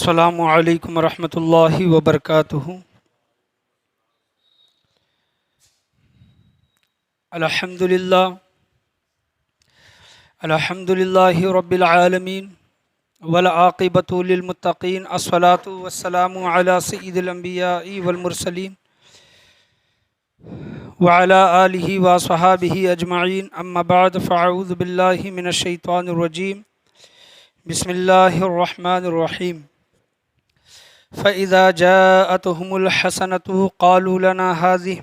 السلام علیکم ورحمۃ اللہ وبرکاتہ۔ الحمد للہ رب العالمین والعاقبۃ للمتقین، الصلاۃ والسلام علی سید الانبیاء والمرسلین وعلی آلہ وصحابہ اجمعین، اما بعد فاعوذ باللہ من الشیطان الرجیم، بسم اللہ الرحمن الرحیم۔ فَإِذَا جَاءَتْهُمُ الْحَسَنَةُ قَالُوا لَنَا هَذِهِ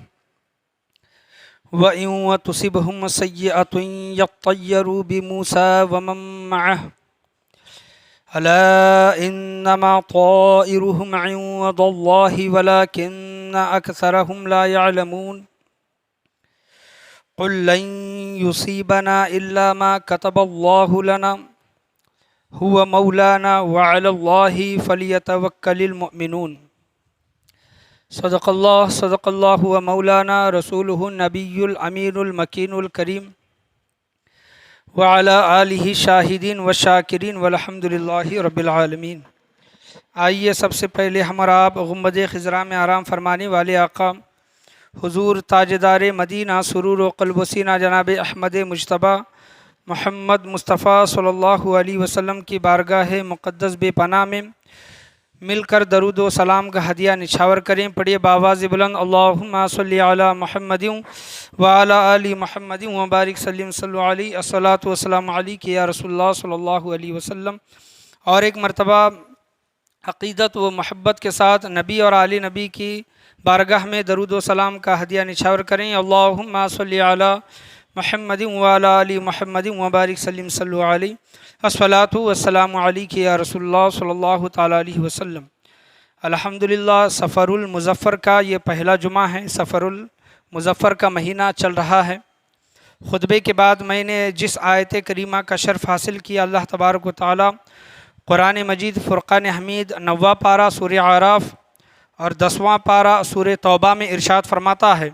وَإِن تُصِبْهُمْ سَيِّئَةٌ يَطَّيَّرُوا بِمُوسَى وَمَن مَّعَهُ أَلَا إِنَّمَا طَائِرُهُمْ عِندَ اللَّهِ وَلَكِنَّ أَكْثَرَهُمْ لَا يَعْلَمُونَ قُل لَّن يُصِيبَنَا إِلَّا مَا كَتَبَ اللَّهُ لَنَا هو مولانا وعلى الله فليتوكل المؤمنون۔ صدق اللہ و مولانا رسوله النبی الامین المکین الکریم وعلى آلہ شاہدین و شاکرین والحمد للہ رب العالمین۔ آئیے سب سے پہلے ہم اور آپ گنبد خضرا میں آرام فرمانے والے آقا حضور تاجدار مدینہ سرور و قلب و سینہ جناب احمد مجتبیٰ محمد مصطفیٰ صلی اللہ علیہ وسلم کی بارگاہ مقدس بے پناہ میں مل کر درود و سلام کا ہدیہ نچھاور کریں۔ پڑھیے باواز بلند، اللہم صلی علی محمد وعلی آل محمد وبارک سلم صلی علیہ، الصلاۃ والسلام علیک یا رسول اللہ صلی اللہ علیہ وسلم۔ اور ایک مرتبہ عقیدت و محبت کے ساتھ نبی اور آل نبی کی بارگاہ میں درود و سلام کا ہدیہ نچھاور کریں۔ اللہم صلی علی محمد وعلی آل محمد وبارک سلم صلی علیہ، الصلاۃ والسلام علیک یا رسول اللہ صلی اللہ تعالیٰ علیہ وسلم۔ الحمدللہ سفر المظفر کا یہ پہلا جمعہ ہے۔ سفر المظفر کا مہینہ چل رہا ہے۔ خطبے کے بعد میں نے جس آیت کریمہ کا شرف حاصل کیا، اللہ تبارک و تعالیٰ قرآن مجید فرقان حمید 9واں پارہ سورہ اعراف اور 10واں پارہ سورہ توبہ میں ارشاد فرماتا ہے۔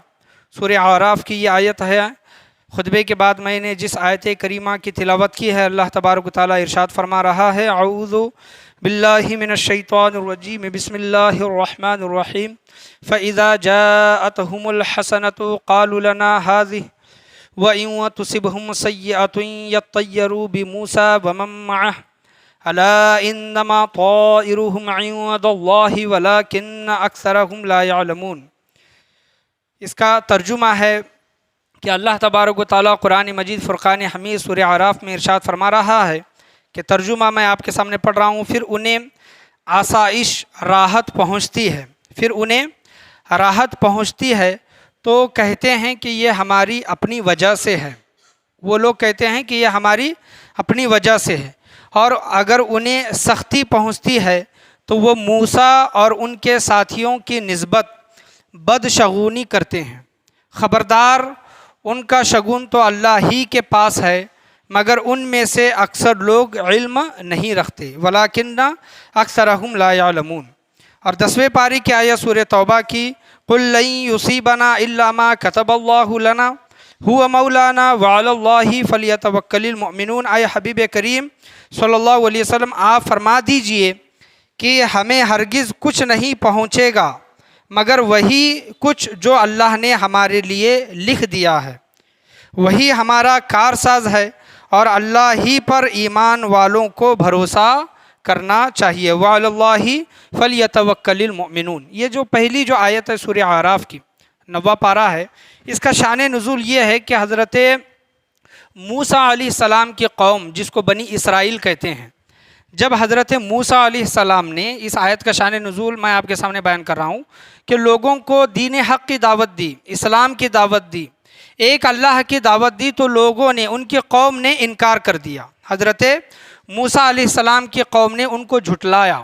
سورہ اعراف کی یہ آیت ہے۔ خطبے کے بعد میں نے جس آیت کریمہ کی تلاوت کی ہے، اللہ تبارک و تعالیٰ ارشاد فرما رہا ہے، اعوذ باللہ من الشیطان الرجیم، بسم اللہ الرحمن الرحیم۔ فَإِذَا جَاءَتْهُمُ الْحَسَنَةُ قَالُوا لَنَا هَذِهِ وَإِن تُصِبْهُمْ سَيِّئَةٌ يَطَّيَّرُوا بِمُوسَى وَمَن مَّعَهُ أَلَا إِنَّمَا طَائِرُهُمْ عِندَ اللَّهِ وَلَكِنَّ أَكْثَرَهُمْ لَا يَعْلَمُونَ۔ اس کا ترجمہ ہے کہ اللہ تبارک و تعالیٰ قرآن مجید فرقان حمید سورہ اعراف میں ارشاد فرما رہا ہے کہ ترجمہ میں آپ کے سامنے پڑھ رہا ہوں، پھر انہیں آسائش راحت پہنچتی ہے تو کہتے ہیں کہ یہ ہماری اپنی وجہ سے ہے۔ وہ لوگ کہتے ہیں کہ یہ ہماری اپنی وجہ سے ہے، اور اگر انہیں سختی پہنچتی ہے تو وہ موسیٰ اور ان کے ساتھیوں کی نسبت بدشگونی کرتے ہیں۔ خبردار، ان کا شگون تو اللہ ہی کے پاس ہے، مگر ان میں سے اکثر لوگ علم نہیں رکھتے، وَلَكِنَّ أَكْثَرَهُمْ لَا يَعْلَمُونَ۔ اور 10ویں پاری کی آیت سورہ توبہ کی، قُل لَّن يُصِيبَنَا إِلَّا مَا كَتَبَ اللَّهُ لَنَا هُوَ مَوْلَانَا وَعَلَى اللَّهِ فَلْيَتَوَكَّلِ الْمُؤْمِنُونَ۔ اے حبیب کریم صلی اللہ علیہ وسلم، آپ فرما دیجئے کہ ہمیں ہرگز کچھ نہیں پہنچے گا مگر وہی کچھ جو اللہ نے ہمارے لیے لکھ دیا ہے، وہی ہمارا کارساز ہے، اور اللہ ہی پر ایمان والوں کو بھروسہ کرنا چاہیے۔ وعلی اللہ فلیتوکل المؤمنون۔ یہ جو پہلی جو آیت ہے سورہ اعراف کی 9واں پارہ ہے، اس کا شان نزول یہ ہے کہ حضرت موسیٰ علیہ السلام کی قوم، جس کو بنی اسرائیل کہتے ہیں، جب حضرت موسیٰ علیہ السلام نے اس آیت کا شان نزول میں آپ کے سامنے بیان کر رہا ہوں کہ لوگوں کو دین حق کی دعوت دی، اسلام کی دعوت دی، ایک اللہ کی دعوت دی، تو لوگوں نے، ان کی قوم نے انکار کر دیا۔ حضرت موسیٰ علیہ السلام کی قوم نے ان کو جھٹلایا،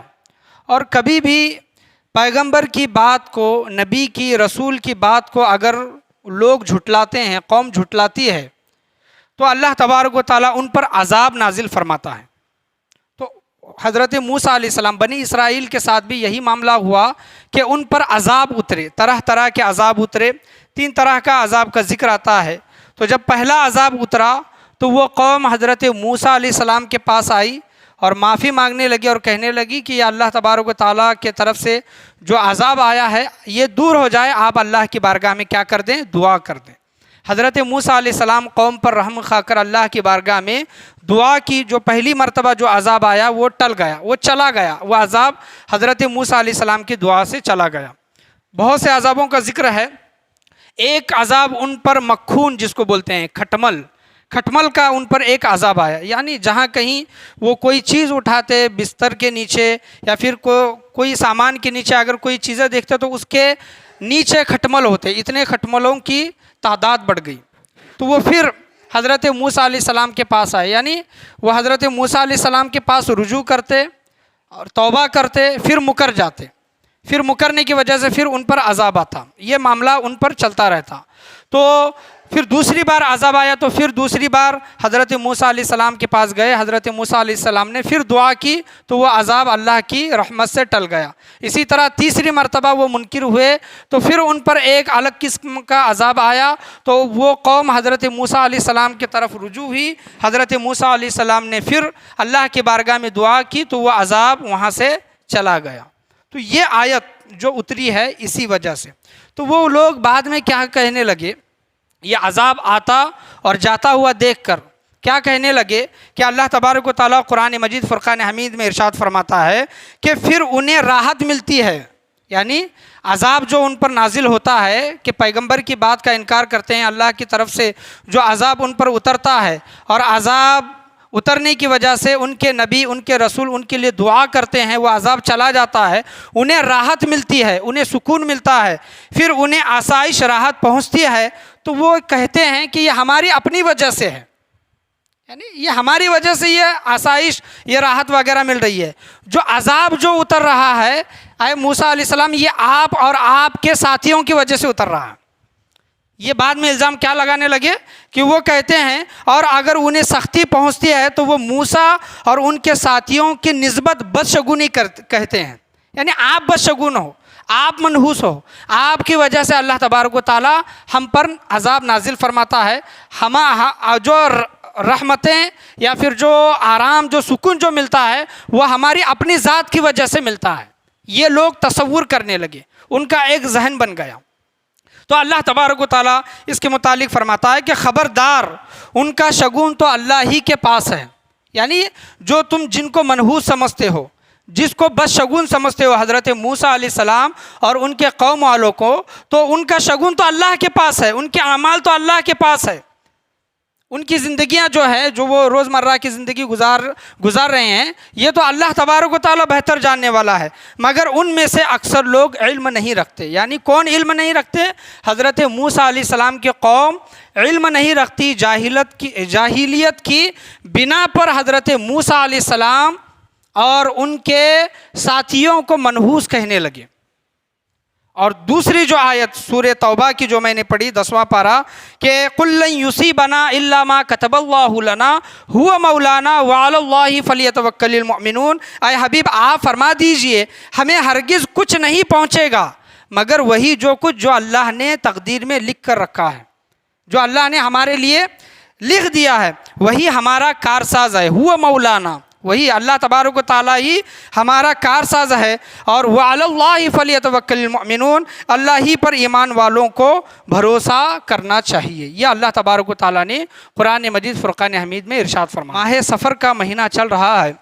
اور کبھی بھی پیغمبر کی بات کو، نبی کی، رسول کی بات کو اگر لوگ جھٹلاتے ہیں، قوم جھٹلاتی ہے، تو اللہ تبارک و تعالیٰ ان پر عذاب نازل فرماتا ہے۔ حضرت موسیٰ علیہ السلام، بنی اسرائیل کے ساتھ بھی یہی معاملہ ہوا کہ ان پر عذاب اترے، طرح طرح کے عذاب اترے۔ 3 طرح کا عذاب کا ذکر آتا ہے۔ تو جب پہلا عذاب اترا تو وہ قوم حضرت موسیٰ علیہ السلام کے پاس آئی اور معافی مانگنے لگی اور کہنے لگی کہ یا اللہ تبارک و تعالیٰ کے طرف سے جو عذاب آیا ہے یہ دور ہو جائے، آپ اللہ کی بارگاہ میں کیا کر دیں؟ دعا کر دیں۔ حضرت موسیٰ علیہ السلام قوم پر رحم خا کر اللہ کی بارگاہ میں دعا کی۔ جو پہلی مرتبہ جو عذاب آیا وہ ٹل گیا، وہ چلا گیا، وہ عذاب حضرت موسیٰ علیہ السلام کی دعا سے چلا گیا۔ بہت سے عذابوں کا ذکر ہے۔ ایک عذاب ان پر مکھون جس کو بولتے ہیں، کھٹمل کا ان پر ایک عذاب آیا، یعنی جہاں کہیں وہ کوئی چیز اٹھاتے بستر کے نیچے یا پھر کوئی سامان کے نیچے اگر کوئی چیزیں دیکھتے تو اس کے نیچے کھٹمل ہوتے، اتنے کھٹملوں کی تعداد بڑھ گئی۔ تو وہ پھر حضرت موسیٰ علیہ السلام کے پاس آئے، یعنی وہ حضرت موسیٰ علیہ السلام کے پاس رجوع کرتے اور توبہ کرتے، پھر مکر جاتے، پھر مکرنے کی وجہ سے پھر ان پر عذاب آتا، یہ معاملہ ان پر چلتا رہتا۔ تو پھر دوسری بار عذاب آیا تو پھر دوسری بار حضرت موسیٰ علیہ السلام کے پاس گئے، حضرت موسیٰ علیہ السلام نے پھر دعا کی تو وہ عذاب اللہ کی رحمت سے ٹل گیا۔ اسی طرح تیسری مرتبہ وہ منکر ہوئے تو پھر ان پر ایک الگ قسم کا عذاب آیا، تو وہ قوم حضرت موسیٰ علیہ السلام کی طرف رجوع ہوئی، حضرت موسیٰ علیہ السلام نے پھر اللہ کی بارگاہ میں دعا کی تو وہ عذاب وہاں سے چلا گیا۔ تو یہ آیت جو اتری ہے اسی وجہ سے۔ تو وہ لوگ بعد میں کیا کہنے لگے، یہ عذاب آتا اور جاتا ہوا دیکھ کر کیا کہنے لگے کہ اللہ تبارک و تعالیٰ قرآن مجید فرقان حمید میں ارشاد فرماتا ہے کہ پھر انہیں راحت ملتی ہے، یعنی عذاب جو ان پر نازل ہوتا ہے کہ پیغمبر کی بات کا انکار کرتے ہیں، اللہ کی طرف سے جو عذاب ان پر اترتا ہے اور عذاب اترنے کی وجہ سے ان کے نبی، ان کے رسول ان کے لیے دعا کرتے ہیں، وہ عذاب چلا جاتا ہے، انہیں راحت ملتی ہے، انہیں سکون ملتا ہے، پھر انہیں آسائش راحت پہنچتی ہے، تو وہ کہتے ہیں کہ یہ ہماری اپنی وجہ سے ہے، یعنی یہ ہماری وجہ سے یہ آسائش، یہ راحت وغیرہ مل رہی ہے۔ جو عذاب جو اتر رہا ہے اے موسیٰ علیہ السلام، یہ آپ اور آپ کے ساتھیوں کی وجہ سے اتر رہا ہے۔ یہ بعد میں الزام کیا لگانے لگے کہ وہ کہتے ہیں اور اگر انہیں سختی پہنچتی ہے تو وہ موسیٰ اور ان کے ساتھیوں کی نسبت بدشگونی کہتے ہیں، یعنی آپ بدشگون ہو، آپ منحوس ہو، آپ کی وجہ سے اللہ تبارک و تعالیٰ ہم پر عذاب نازل فرماتا ہے، جو رحمتیں یا پھر جو آرام، جو سکون جو ملتا ہے وہ ہماری اپنی ذات کی وجہ سے ملتا ہے۔ یہ لوگ تصور کرنے لگے، ان کا ایک ذہن بن گیا۔ تو اللہ تبارک و تعالیٰ اس کے متعلق فرماتا ہے کہ خبردار، ان کا شگون تو اللہ ہی کے پاس ہے، یعنی جو تم جن کو منحوس سمجھتے ہو، جس کو بس شگون سمجھتے ہو حضرت موسیٰ علیہ السلام اور ان کے قوم والوں کو، تو ان کا شگون تو اللہ کے پاس ہے، ان کے اعمال تو اللہ کے پاس ہے، ان کی زندگیاں جو ہے، جو وہ روزمرہ کی زندگی گزار رہے ہیں، یہ تو اللہ تبارک و تعالیٰ بہتر جاننے والا ہے، مگر ان میں سے اکثر لوگ علم نہیں رکھتے۔ یعنی کون علم نہیں رکھتے؟ حضرت موسیٰ علیہ السلام کی قوم علم نہیں رکھتی، جاہلیت کی بنا پر حضرت موسیٰ علیہ السلام اور ان کے ساتھیوں کو منحوس کہنے لگے۔ اور دوسری جو آیت سورہ توبہ کی جو میں نے پڑھی 10واں پارہ کہ قُل لَن يُصِيبَنَا إِلَّا مَا كَتَبَ اللَّهُ لَنَا هُوَ مَوْلَانَا وَعَلَى اللَّهِ فَلْيَتَوَكَّلِ الْمُؤْمِنُونَ، اے حبیب آپ فرما دیجئے ہمیں ہرگز کچھ نہیں پہنچے گا مگر وہی جو کچھ جو اللہ نے تقدیر میں لکھ کر رکھا ہے، جو اللہ نے ہمارے لیے لکھ دیا ہے وہی ہمارا کارساز ہے۔ هُوَ مَوْلَانَا، وہی اللہ تبارک و تعالیٰ ہی ہمارا کارساز ہے، اور وَعَلَى اللَّهِ فَلْيَتَوَكَّلِ الْمُؤْمِنُونَ، اللہ ہی پر ایمان والوں کو بھروسہ کرنا چاہیے۔ یہ اللہ تبارک و تعالیٰ نے قرآن مجید فرقان حمید میں ارشاد فرمایا۔ ماہ سفر کا مہینہ چل رہا ہے،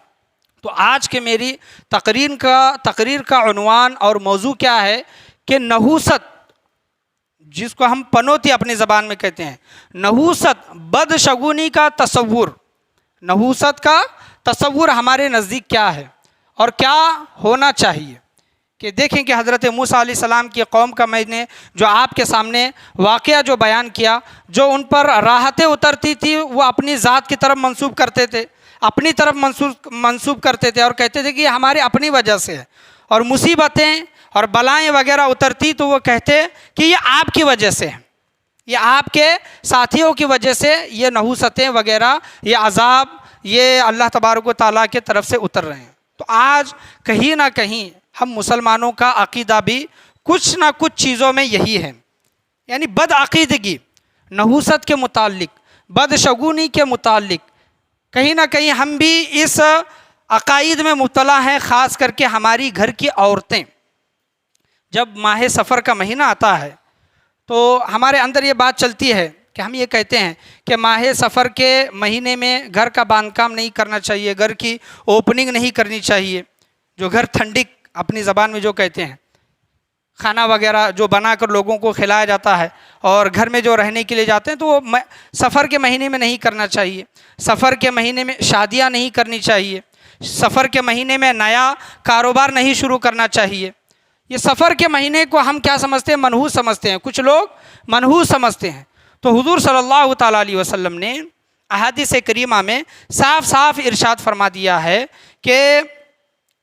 تو آج کے میری تقریر کا عنوان اور موضوع کیا ہے کہ نحوست، جس کو ہم پنوتی اپنی زبان میں کہتے ہیں، نحوست، بدشگونی کا تصور، نحوست کا تصور ہمارے نزدیک کیا ہے اور کیا ہونا چاہیے۔ کہ دیکھیں کہ حضرت موسیٰ علیہ السلام کی قوم کا میں نے جو آپ کے سامنے واقعہ جو بیان کیا، جو ان پر راحتیں اترتی تھی وہ اپنی ذات کی طرف منسوب کرتے تھے، اپنی طرف منسوب کرتے تھے اور کہتے تھے کہ یہ ہماری اپنی وجہ سے ہے، اور مصیبتیں اور بلائیں وغیرہ اترتی تو وہ کہتے کہ یہ آپ کی وجہ سے ہے، یہ آپ کے ساتھیوں کی وجہ سے یہ نحوستیں وغیرہ، یہ عذاب، یہ اللہ تبارک و تعالیٰ کے طرف سے اتر رہے ہیں۔ تو آج کہیں نہ کہیں ہم مسلمانوں کا عقیدہ بھی کچھ نہ کچھ چیزوں میں یہی ہے، یعنی بد عقیدگی، نحوست کے متعلق، بدشگونی کے متعلق، کہیں نہ کہیں ہم بھی اس عقائد میں مبتلا ہیں، خاص کر کے ہماری گھر کی عورتیں. جب ماہ سفر کا مہینہ آتا ہے تو ہمارے اندر یہ بات چلتی ہے کہ ہم یہ کہتے ہیں کہ ماہ سفر کے مہینے میں گھر کا باندھ کام نہیں کرنا چاہیے، گھر کی اوپننگ نہیں کرنی چاہیے. جو گھر ٹھنڈک اپنی زبان میں جو کہتے ہیں، کھانا وغیرہ جو بنا کر لوگوں کو کھلایا جاتا ہے اور گھر میں جو رہنے کے لیے جاتے ہیں، تو وہ سفر کے مہینے میں نہیں کرنا چاہیے. سفر کے مہینے میں شادیاں نہیں کرنی چاہیے. سفر کے مہینے میں نیا کاروبار نہیں شروع کرنا چاہیے. یہ سفر کے مہینے کو ہم کیا سمجھتے ہیں؟ منحوس سمجھتے ہیں. کچھ لوگ منحوس سمجھتے ہیں. تو حضور صلی اللہ تعالیٰ علیہ وسلم نے احادیث کریمہ میں صاف صاف ارشاد فرما دیا ہے کہ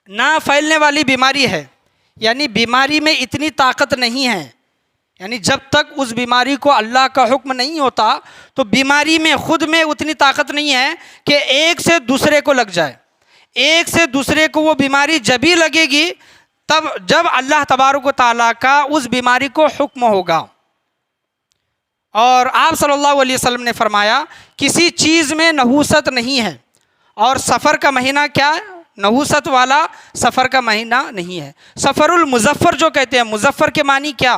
نہ پھیلنے والی بیماری ہے، یعنی بیماری میں اتنی طاقت نہیں ہے، یعنی جب تک اس بیماری کو اللہ کا حکم نہیں ہوتا تو بیماری میں خود میں اتنی طاقت نہیں ہے کہ ایک سے دوسرے کو لگ جائے. ایک سے دوسرے کو وہ بیماری جب ہی لگے گی تب جب اللہ تبارک و تعالیٰ کا اس بیماری کو حکم ہوگا. اور آپ صلی اللہ علیہ وسلم نے فرمایا کسی چیز میں نحوست نہیں ہے، اور سفر کا مہینہ کیا ہے؟ نحوست والا سفر کا مہینہ نہیں ہے. سفر المظفر جو کہتے ہیں، مظفر کے معنی کیا؟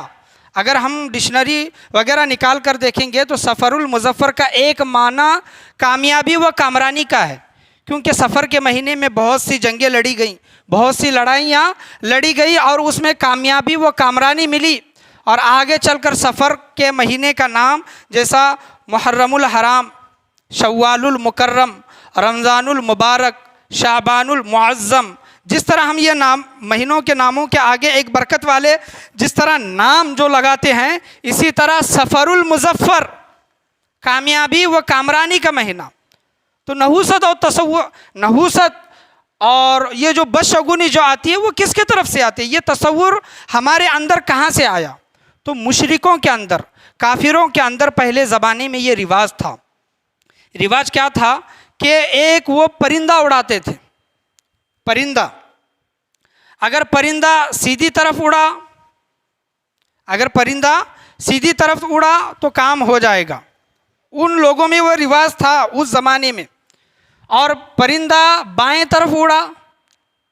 اگر ہم ڈکشنری وغیرہ نکال کر دیکھیں گے تو سفر المظفر کا ایک معنی کامیابی و کامرانی کا ہے، کیونکہ سفر کے مہینے میں بہت سی جنگیں لڑی گئیں، بہت سی لڑائیاں لڑی گئی اور اس میں کامیابی و کامرانی ملی. اور آگے چل کر سفر کے مہینے کا نام جیسا محرم الحرام، شوال المکرم، رمضان المبارک، شعبان المعظم، جس طرح ہم یہ نام مہینوں کے ناموں کے آگے ایک برکت والے جس طرح نام جو لگاتے ہیں، اسی طرح سفر المظفر کامیابی و کامرانی کا مہینہ. تو نحوست اور نحوست اور یہ جو بدشگونی جو آتی ہے وہ کس کی طرف سے آتی ہے؟ یہ تصور ہمارے اندر کہاں سے آیا؟ تو مشرکوں کے اندر، کافروں کے اندر پہلے زمانے میں یہ رواج تھا. رواج کیا تھا کہ ایک وہ پرندہ اڑاتے تھے. پرندہ اگر پرندہ سیدھی طرف اڑا، اگر پرندہ سیدھی طرف اڑا تو کام ہو جائے گا. ان لوگوں میں وہ رواج تھا اس زمانے میں. اور پرندہ بائیں طرف اڑا،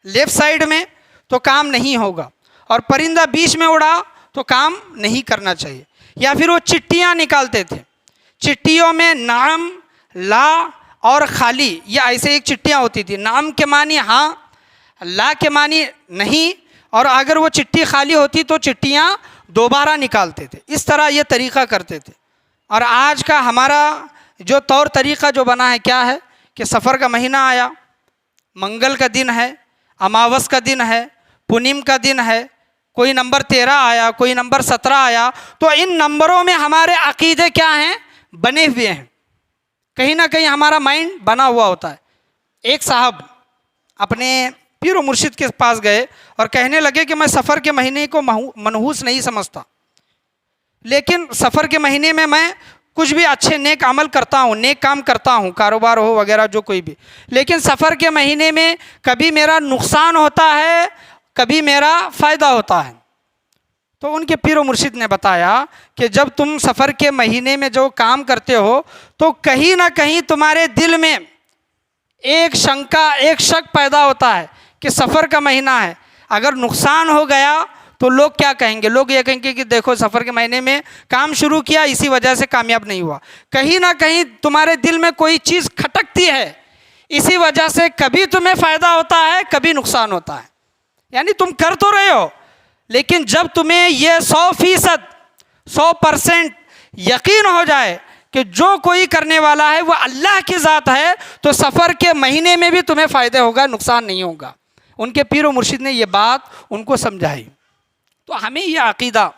لیفٹ سائیڈ میں، تو کام نہیں ہوگا. اور پرندہ بیچ میں اڑا تو کام نہیں کرنا چاہیے. یا پھر وہ چٹیاں نکالتے تھے. چٹیوں میں نعم، لا اور خالی، یہ ایسے ایک چٹیاں ہوتی تھی. نعم کے معنی ہاں، لا کے معنی نہیں، اور اگر وہ چٹی خالی ہوتی تو چٹیاں دوبارہ نکالتے تھے. اس طرح یہ طریقہ کرتے تھے. اور آج کا ہمارا جو طور طریقہ جو بنا ہے کیا ہے کہ سفر کا مہینہ آیا، منگل کا دن ہے، اماوس کا دن ہے، پونم کا دن ہے، کوئی نمبر 13 آیا، کوئی نمبر 17 آیا، تو ان نمبروں میں ہمارے عقیدے کیا ہیں؟ بنے ہوئے ہیں. کہیں نہ کہیں ہمارا مائنڈ بنا ہوا ہوتا ہے. ایک صاحب اپنے پیر و مرشد کے پاس گئے اور کہنے لگے کہ میں سفر کے مہینے کو منحوس نہیں سمجھتا، لیکن سفر کے مہینے میں کچھ بھی اچھے نیک عمل کرتا ہوں، نیک کام کرتا ہوں، کاروبار ہو وغیرہ جو کوئی بھی، لیکن سفر کے مہینے میں کبھی میرا نقصان ہوتا ہے، کبھی میرا فائدہ ہوتا ہے. تو ان کے پیر و مرشد نے بتایا کہ جب تم سفر کے مہینے میں جو کام کرتے ہو تو کہیں نہ کہیں تمہارے دل میں ایک شنکا، ایک شک پیدا ہوتا ہے کہ سفر کا مہینہ ہے، اگر نقصان ہو گیا تو لوگ کیا کہیں گے؟ لوگ یہ کہیں گے کہ دیکھو سفر کے مہینے میں کام شروع کیا، اسی وجہ سے کامیاب نہیں ہوا. کہیں نہ کہیں تمہارے دل میں کوئی چیز کھٹکتی ہے، اسی وجہ سے کبھی تمہیں فائدہ ہوتا ہے، کبھی نقصان ہوتا ہے. یعنی تم کر تو رہے ہو، لیکن جب تمہیں یہ 100% 100% یقین ہو جائے کہ جو کوئی کرنے والا ہے وہ اللہ کی ذات ہے، تو سفر کے مہینے میں بھی تمہیں فائدہ ہوگا، نقصان نہیں ہوگا. ان کے پیر و مرشد نے یہ بات ان کو سمجھائی. تو ہمیں یہ عقیدہ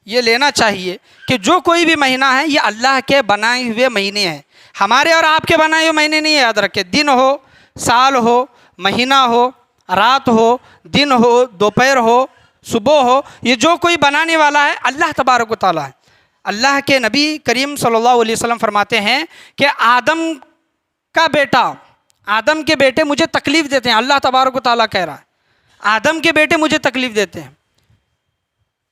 یہ لینا چاہیے کہ جو کوئی بھی مہینہ ہے یہ اللہ کے بنائے ہوئے مہینے ہیں، ہمارے اور آپ کے بنائے ہوئے مہینے نہیں. یاد رکھیں، دن ہو، سال ہو، مہینہ ہو، رات ہو، دن ہو، دوپہر ہو، صبح ہو، یہ جو کوئی بنانے والا ہے اللہ تبارک و تعالیٰ ہے. اللہ کے نبی کریم صلی اللہ علیہ وسلم فرماتے ہیں کہ آدم کا بیٹا، آدم کے بیٹے مجھے تکلیف دیتے ہیں. اللہ تبارک و تعالیٰ کہہ رہا ہے آدم کے بیٹے مجھے تکلیف دیتے ہیں.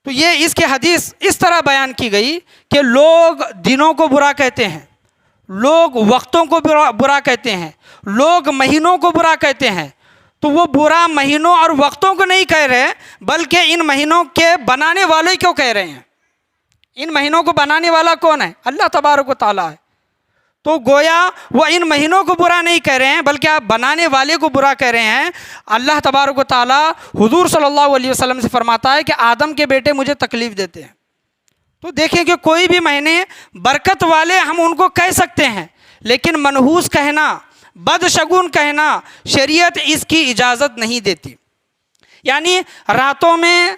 تو یہ اس کی حدیث اس طرح بیان کی گئی کہ لوگ دنوں کو برا کہتے ہیں، لوگ وقتوں کو برا کہتے ہیں، لوگ مہینوں کو برا کہتے ہیں، تو وہ برا مہینوں اور وقتوں کو نہیں کہہ رہے بلکہ ان مہینوں کے بنانے والے کیوں کہہ رہے ہیں۔ ان مہینوں کو بنانے والا کون ہے؟ اللہ تبارک و تعالیٰ ہے۔ تو گویا وہ ان مہینوں کو برا نہیں کہہ رہے ہیں بلکہ آپ بنانے والے کو برا کہہ رہے ہیں۔ اللہ تبارک و تعالیٰ حضور صلی اللہ علیہ وسلم سے فرماتا ہے کہ آدم کے بیٹے مجھے تکلیف دیتے ہیں۔ تو دیکھیں کہ کوئی بھی مہینے برکت والے ہم ان کو کہہ سکتے ہیں، لیکن منحوس کہنا، بدشگون کہنا شریعت اس کی اجازت نہیں دیتی۔ یعنی راتوں میں،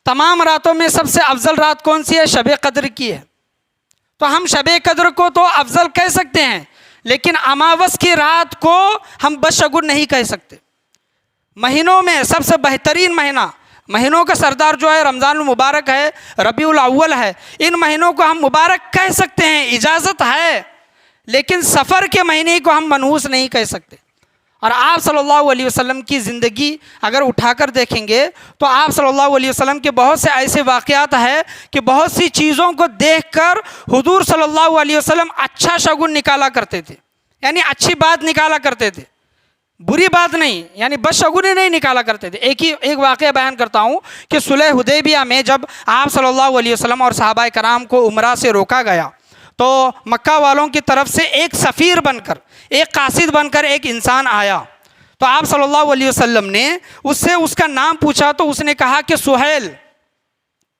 تمام راتوں میں سب سے افضل رات کون سی ہے؟ شب قدر کی ہے۔ تو ہم شب قدر کو تو افضل کہہ سکتے ہیں، لیکن اماوس کی رات کو ہم بدشگون نہیں کہہ سکتے۔ مہینوں میں سب سے بہترین مہینہ، مہینوں کا سردار جو ہے رمضان المبارک ہے، ربیع الاول ہے، ان مہینوں کو ہم مبارک کہہ سکتے ہیں، اجازت ہے، لیکن سفر کے مہینے کو ہم منحوس نہیں کہہ سکتے۔ اور آپ صلی اللہ علیہ وسلم کی زندگی اگر اٹھا کر دیکھیں گے تو آپ صلی اللہ علیہ وسلم کے بہت سے ایسے واقعات ہیں کہ بہت سی چیزوں کو دیکھ کر حضور صلی اللہ علیہ وسلم اچھا شگون نکالا کرتے تھے، یعنی اچھی بات نکالا کرتے تھے، بری بات نہیں، یعنی بدشگونی نہیں نکالا کرتے تھے۔ ایک واقعہ بیان کرتا ہوں کہ صلح حدیبیہ میں جب آپ صلی اللہ علیہ وسلم اور صحابہ کرام کو عمرہ سے روکا گیا تو مکہ والوں کی طرف سے ایک سفیر بن کر، ایک قاصد بن کر ایک انسان آیا۔ تو آپ صلی اللہ علیہ وسلم نے اس سے اس کا نام پوچھا تو اس نے کہا کہ سہیل۔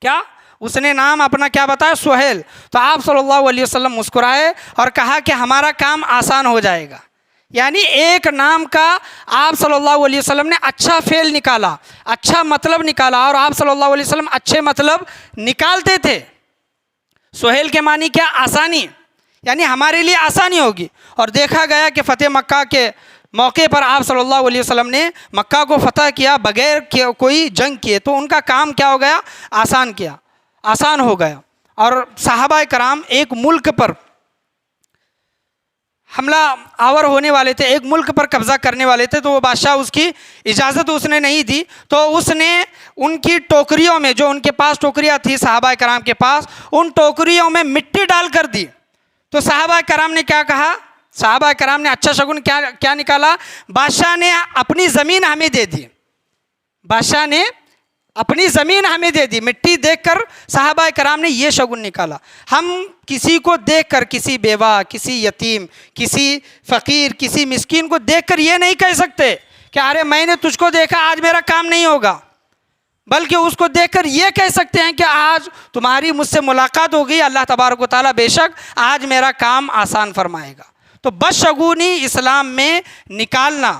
کیا؟ اس نے نام اپنا کیا بتایا؟ سہیل۔ تو آپ صلی اللہ علیہ وسلم مسکرائے اور کہا کہ ہمارا کام آسان ہو جائے گا۔ یعنی ایک نام کا آپ صلی اللہ علیہ وسلم نے اچھا فعل نکالا، اچھا مطلب نکالا، اور آپ صلی اللہ علیہ وسلم اچھے مطلب نکالتے تھے۔ سہیل کے معنی کیا؟ آسانی، یعنی ہمارے لیے آسانی ہوگی۔ اور دیکھا گیا کہ فتح مکہ کے موقع پر آپ صلی اللہ علیہ وسلم نے مکہ کو فتح کیا بغیر کوئی جنگ کیے، تو ان کا کام کیا ہو گیا؟ آسان ہو گیا۔ اور صحابہ کرام ایک ملک پر حملہ آور ہونے والے تھے، ایک ملک پر قبضہ کرنے والے تھے، تو وہ بادشاہ اس کی اجازت اس نے نہیں دی، تو اس نے ان کی ٹوکریوں میں، جو ان کے پاس ٹوکریاں تھیں صحابہ کرام کے پاس، ان ٹوکریوں میں مٹی ڈال کر دی۔ تو صحابہ کرام نے کیا کہا؟ صحابہ کرام نے اچھا شگون کیا نکالا؟ بادشاہ نے اپنی زمین ہمیں دے دی، بادشاہ نے اپنی زمین ہمیں دے دی۔ مٹی دیکھ کر صحابہ کرام نے یہ شگون نکالا۔ ہم کسی کو دیکھ کر، کسی بیوہ، کسی یتیم، کسی فقیر، کسی مسکین کو دیکھ کر یہ نہیں کہہ سکتے کہ ارے میں نے تجھ کو دیکھا آج میرا کام نہیں ہوگا، بلکہ اس کو دیکھ کر یہ کہہ سکتے ہیں کہ آج تمہاری مجھ سے ملاقات ہو گئی، اللہ تبارک و تعالیٰ بے شک آج میرا کام آسان فرمائے گا۔ تو بدشگونی اسلام میں نکالنا،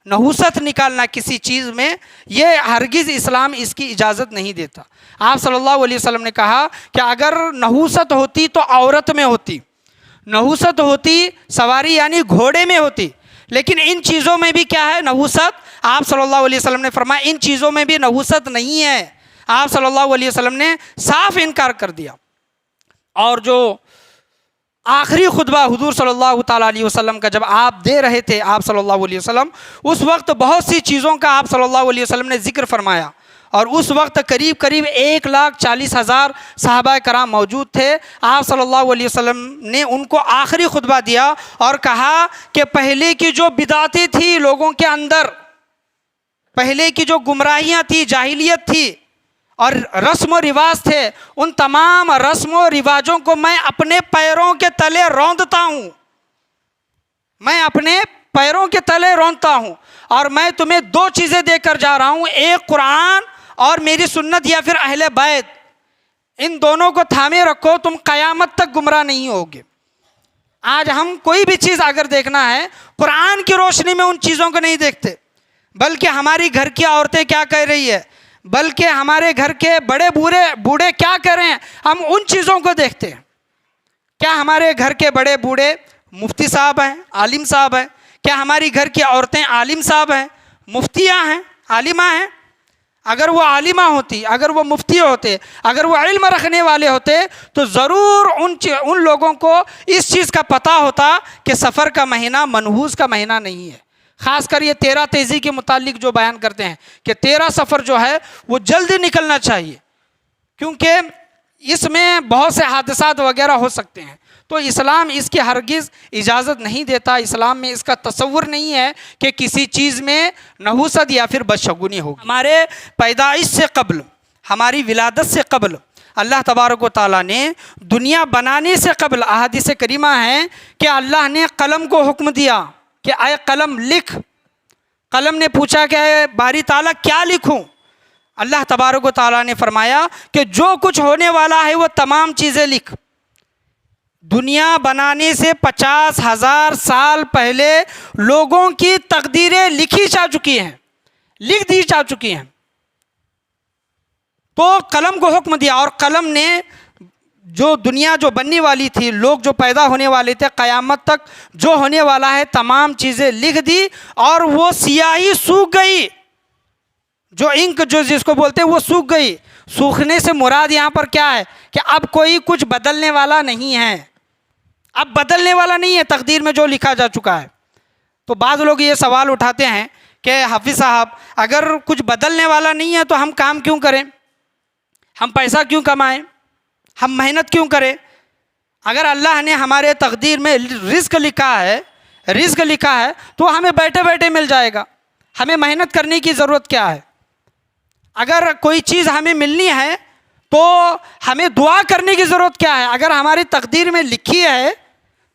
نحوست نکالنا کسی چیز میں، یہ ہرگز اسلام اس کی اجازت نہیں دیتا۔ آپ صلی اللہ علیہ وسلم نے کہا کہ اگر نحوست ہوتی تو عورت میں ہوتی، نحوست ہوتی سواری یعنی گھوڑے میں ہوتی، لیکن ان چیزوں میں بھی کیا ہے؟ نحوست۔ آپ صلی اللہ علیہ وسلم نے فرمایا ان چیزوں میں بھی نحوست نہیں ہے۔ آپ صلی اللہ علیہ وسلم نے صاف انکار کر دیا۔ اور جو آخری خطبہ حضور صلی اللہ تعالیٰ علیہ وسلم کا جب آپ دے رہے تھے، آپ صلی اللہ علیہ وسلم، اس وقت بہت سی چیزوں کا آپ صلی اللہ علیہ وسلم نے ذکر فرمایا، اور اس وقت قریب 1,40,000 صحابہ کرام موجود تھے۔ آپ صلی اللہ علیہ وسلم نے ان کو آخری خطبہ دیا اور کہا کہ پہلے کی جو بدعتیں تھیں لوگوں کے اندر، پہلے کی جو گمراہیاں تھیں، جاہلیت تھی اور رسم و رواج تھے، ان تمام رسم و رواجوں کو میں اپنے پیروں کے تلے روندتا ہوں، میں اپنے پیروں کے تلے روندتا ہوں، اور میں تمہیں 2 چیزیں دے کر جا رہا ہوں، ایک قرآن اور میری سنت یا پھر اہل بیت، ان دونوں کو تھامے رکھو، تم قیامت تک گمراہ نہیں ہوگے۔ آج ہم کوئی بھی چیز اگر دیکھنا ہے قرآن کی روشنی میں ان چیزوں کو نہیں دیکھتے، بلکہ ہماری گھر کی عورتیں کیا کہہ رہی ہے، بلکہ ہمارے گھر کے بڑے بوڑھے کیا کر رہے ہیں، ہم ان چیزوں کو دیکھتے ہیں۔ کیا ہمارے گھر کے بڑے بوڑھے مفتی صاحب ہیں، عالم صاحب ہیں؟ کیا ہماری گھر کی عورتیں عالم صاحب ہیں، مفتیاں ہیں، عالمہ ہیں؟ اگر وہ عالمہ ہوتی، اگر وہ مفتی ہوتے، اگر وہ علم رکھنے والے ہوتے تو ضرور ان لوگوں کو اس چیز کا پتہ ہوتا کہ سفر کا مہینہ منحوس کا مہینہ نہیں ہے۔ خاص کر یہ 13 تیزی کے متعلق جو بیان کرتے ہیں کہ 13 سفر جو ہے وہ جلدی نکلنا چاہیے، کیونکہ اس میں بہت سے حادثات وغیرہ ہو سکتے ہیں۔ تو اسلام اس کی ہرگز اجازت نہیں دیتا، اسلام میں اس کا تصور نہیں ہے کہ کسی چیز میں نحوست یا پھر بدشگونی ہو۔ ہمارے پیدائش سے قبل، ہماری ولادت سے قبل اللہ تبارک و تعالیٰ نے دنیا بنانے سے قبل، احادیث کریمہ ہیں کہ اللہ نے قلم کو حکم دیا کہ اے قلم لکھ۔ قلم نے پوچھا کہ اے باری تعالیٰ کیا لکھوں؟ اللہ تبارک و تعالیٰ نے فرمایا کہ جو کچھ ہونے والا ہے وہ تمام چیزیں لکھ۔ دنیا بنانے سے 50,000 سال پہلے لوگوں کی تقدیریں لکھی جا چکی ہیں، لکھ دی جا چکی ہیں۔ تو قلم کو حکم دیا، اور قلم نے جو دنیا جو بننے والی تھی، لوگ جو پیدا ہونے والے تھے، قیامت تک جو ہونے والا ہے تمام چیزیں لکھ دی، اور وہ سیاہی سوکھ گئی، جو انک جو جس کو بولتے ہیں وہ سوکھ گئی۔ سوکھنے سے مراد یہاں پر کیا ہے کہ اب کوئی کچھ بدلنے والا نہیں ہے، اب بدلنے والا نہیں ہے تقدیر میں جو لکھا جا چکا ہے۔ تو بعض لوگ یہ سوال اٹھاتے ہیں کہ حافظ صاحب اگر کچھ بدلنے والا نہیں ہے تو ہم کام کیوں کریں، ہم پیسہ کیوں کمائیں، ہم محنت کیوں کریں؟ اگر اللہ نے ہمارے تقدیر میں رزق لکھا ہے تو ہمیں بیٹھے بیٹھے مل جائے گا، ہمیں محنت کرنے کی ضرورت کیا ہے؟ اگر کوئی چیز ہمیں ملنی ہے تو ہمیں دعا کرنے کی ضرورت کیا ہے؟ اگر ہماری تقدیر میں لکھی ہے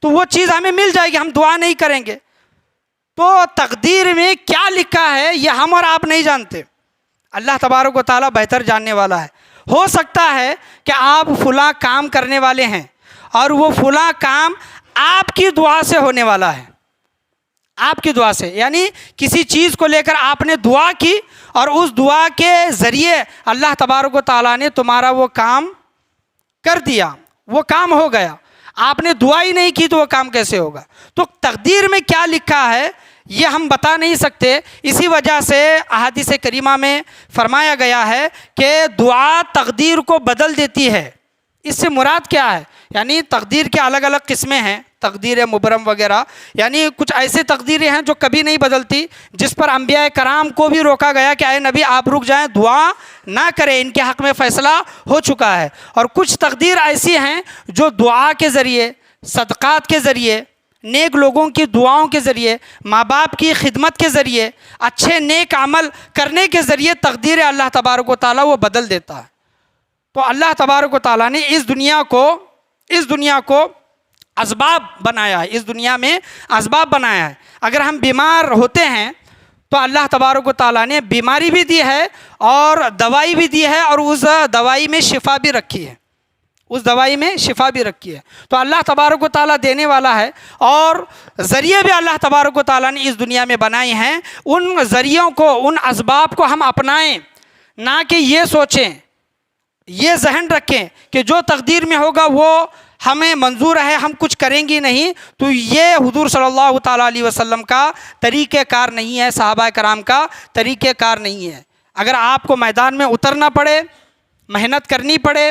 تو وہ چیز ہمیں مل جائے گی، ہم دعا نہیں کریں گے۔ تو تقدیر میں کیا لکھا ہے یہ ہم اور آپ نہیں جانتے، اللہ تبارک و تعالیٰ بہتر جاننے والا ہے۔ ہو سکتا ہے کہ آپ فلاں کام کرنے والے ہیں اور وہ فلاں کام آپ کی دعا سے ہونے والا ہے، آپ کی دعا سے، یعنی کسی چیز کو لے کر آپ نے دعا کی اور اس دعا کے ذریعے اللہ تبارک و تعالیٰ نے تمہارا وہ کام کر دیا، وہ کام ہو گیا۔ آپ نے دعا ہی نہیں کی تو وہ کام کیسے ہوگا؟ تو تقدیر میں کیا لکھا ہے یہ ہم بتا نہیں سکتے، اسی وجہ سے احادیث کریمہ میں فرمایا گیا ہے کہ دعا تقدیر کو بدل دیتی ہے۔ اس سے مراد کیا ہے؟ یعنی تقدیر کے الگ الگ قسمیں ہیں، تقدیر مبرم وغیرہ، یعنی کچھ ایسے تقدیریں ہیں جو کبھی نہیں بدلتی، جس پر انبیاء کرام کو بھی روکا گیا کہ اے نبی آپ رک جائیں، دعا نہ کریں، ان کے حق میں فیصلہ ہو چکا ہے۔ اور کچھ تقدیر ایسی ہیں جو دعا کے ذریعے، صدقات کے ذریعے، نیک لوگوں کی دعاؤں کے ذریعے، ماں باپ کی خدمت کے ذریعے، اچھے نیک عمل کرنے کے ذریعے تقدیر اللہ تبارک و تعالیٰ وہ بدل دیتا ہے۔ تو اللہ تبارک و تعالیٰ نے اس دنیا کو اسباب بنایا ہے، اس دنیا میں اسباب بنایا ہے۔ اگر ہم بیمار ہوتے ہیں تو اللہ تبارک و تعالیٰ نے بیماری بھی دی ہے اور دوائی بھی دی ہے، اور اس دوائی میں شفا بھی رکھی ہے، اس دوائی میں شفا بھی رکھی ہے۔ تو اللہ تبارک و تعالیٰ دینے والا ہے، اور ذریعے بھی اللہ تبارک و تعالیٰ نے اس دنیا میں بنائے ہیں۔ ان ذریعوں کو، ان اسباب کو ہم اپنائیں، نہ کہ یہ سوچیں، یہ ذہن رکھیں کہ جو تقدیر میں ہوگا وہ ہمیں منظور ہے، ہم کچھ کریں گے نہیں۔ تو یہ حضور صلی اللہ تعالیٰ علیہ وسلم کا طریقہ کار نہیں ہے، صحابہ کرام کا طریقہ کار نہیں ہے۔ اگر آپ کو میدان میں اترنا پڑے، محنت کرنی پڑے،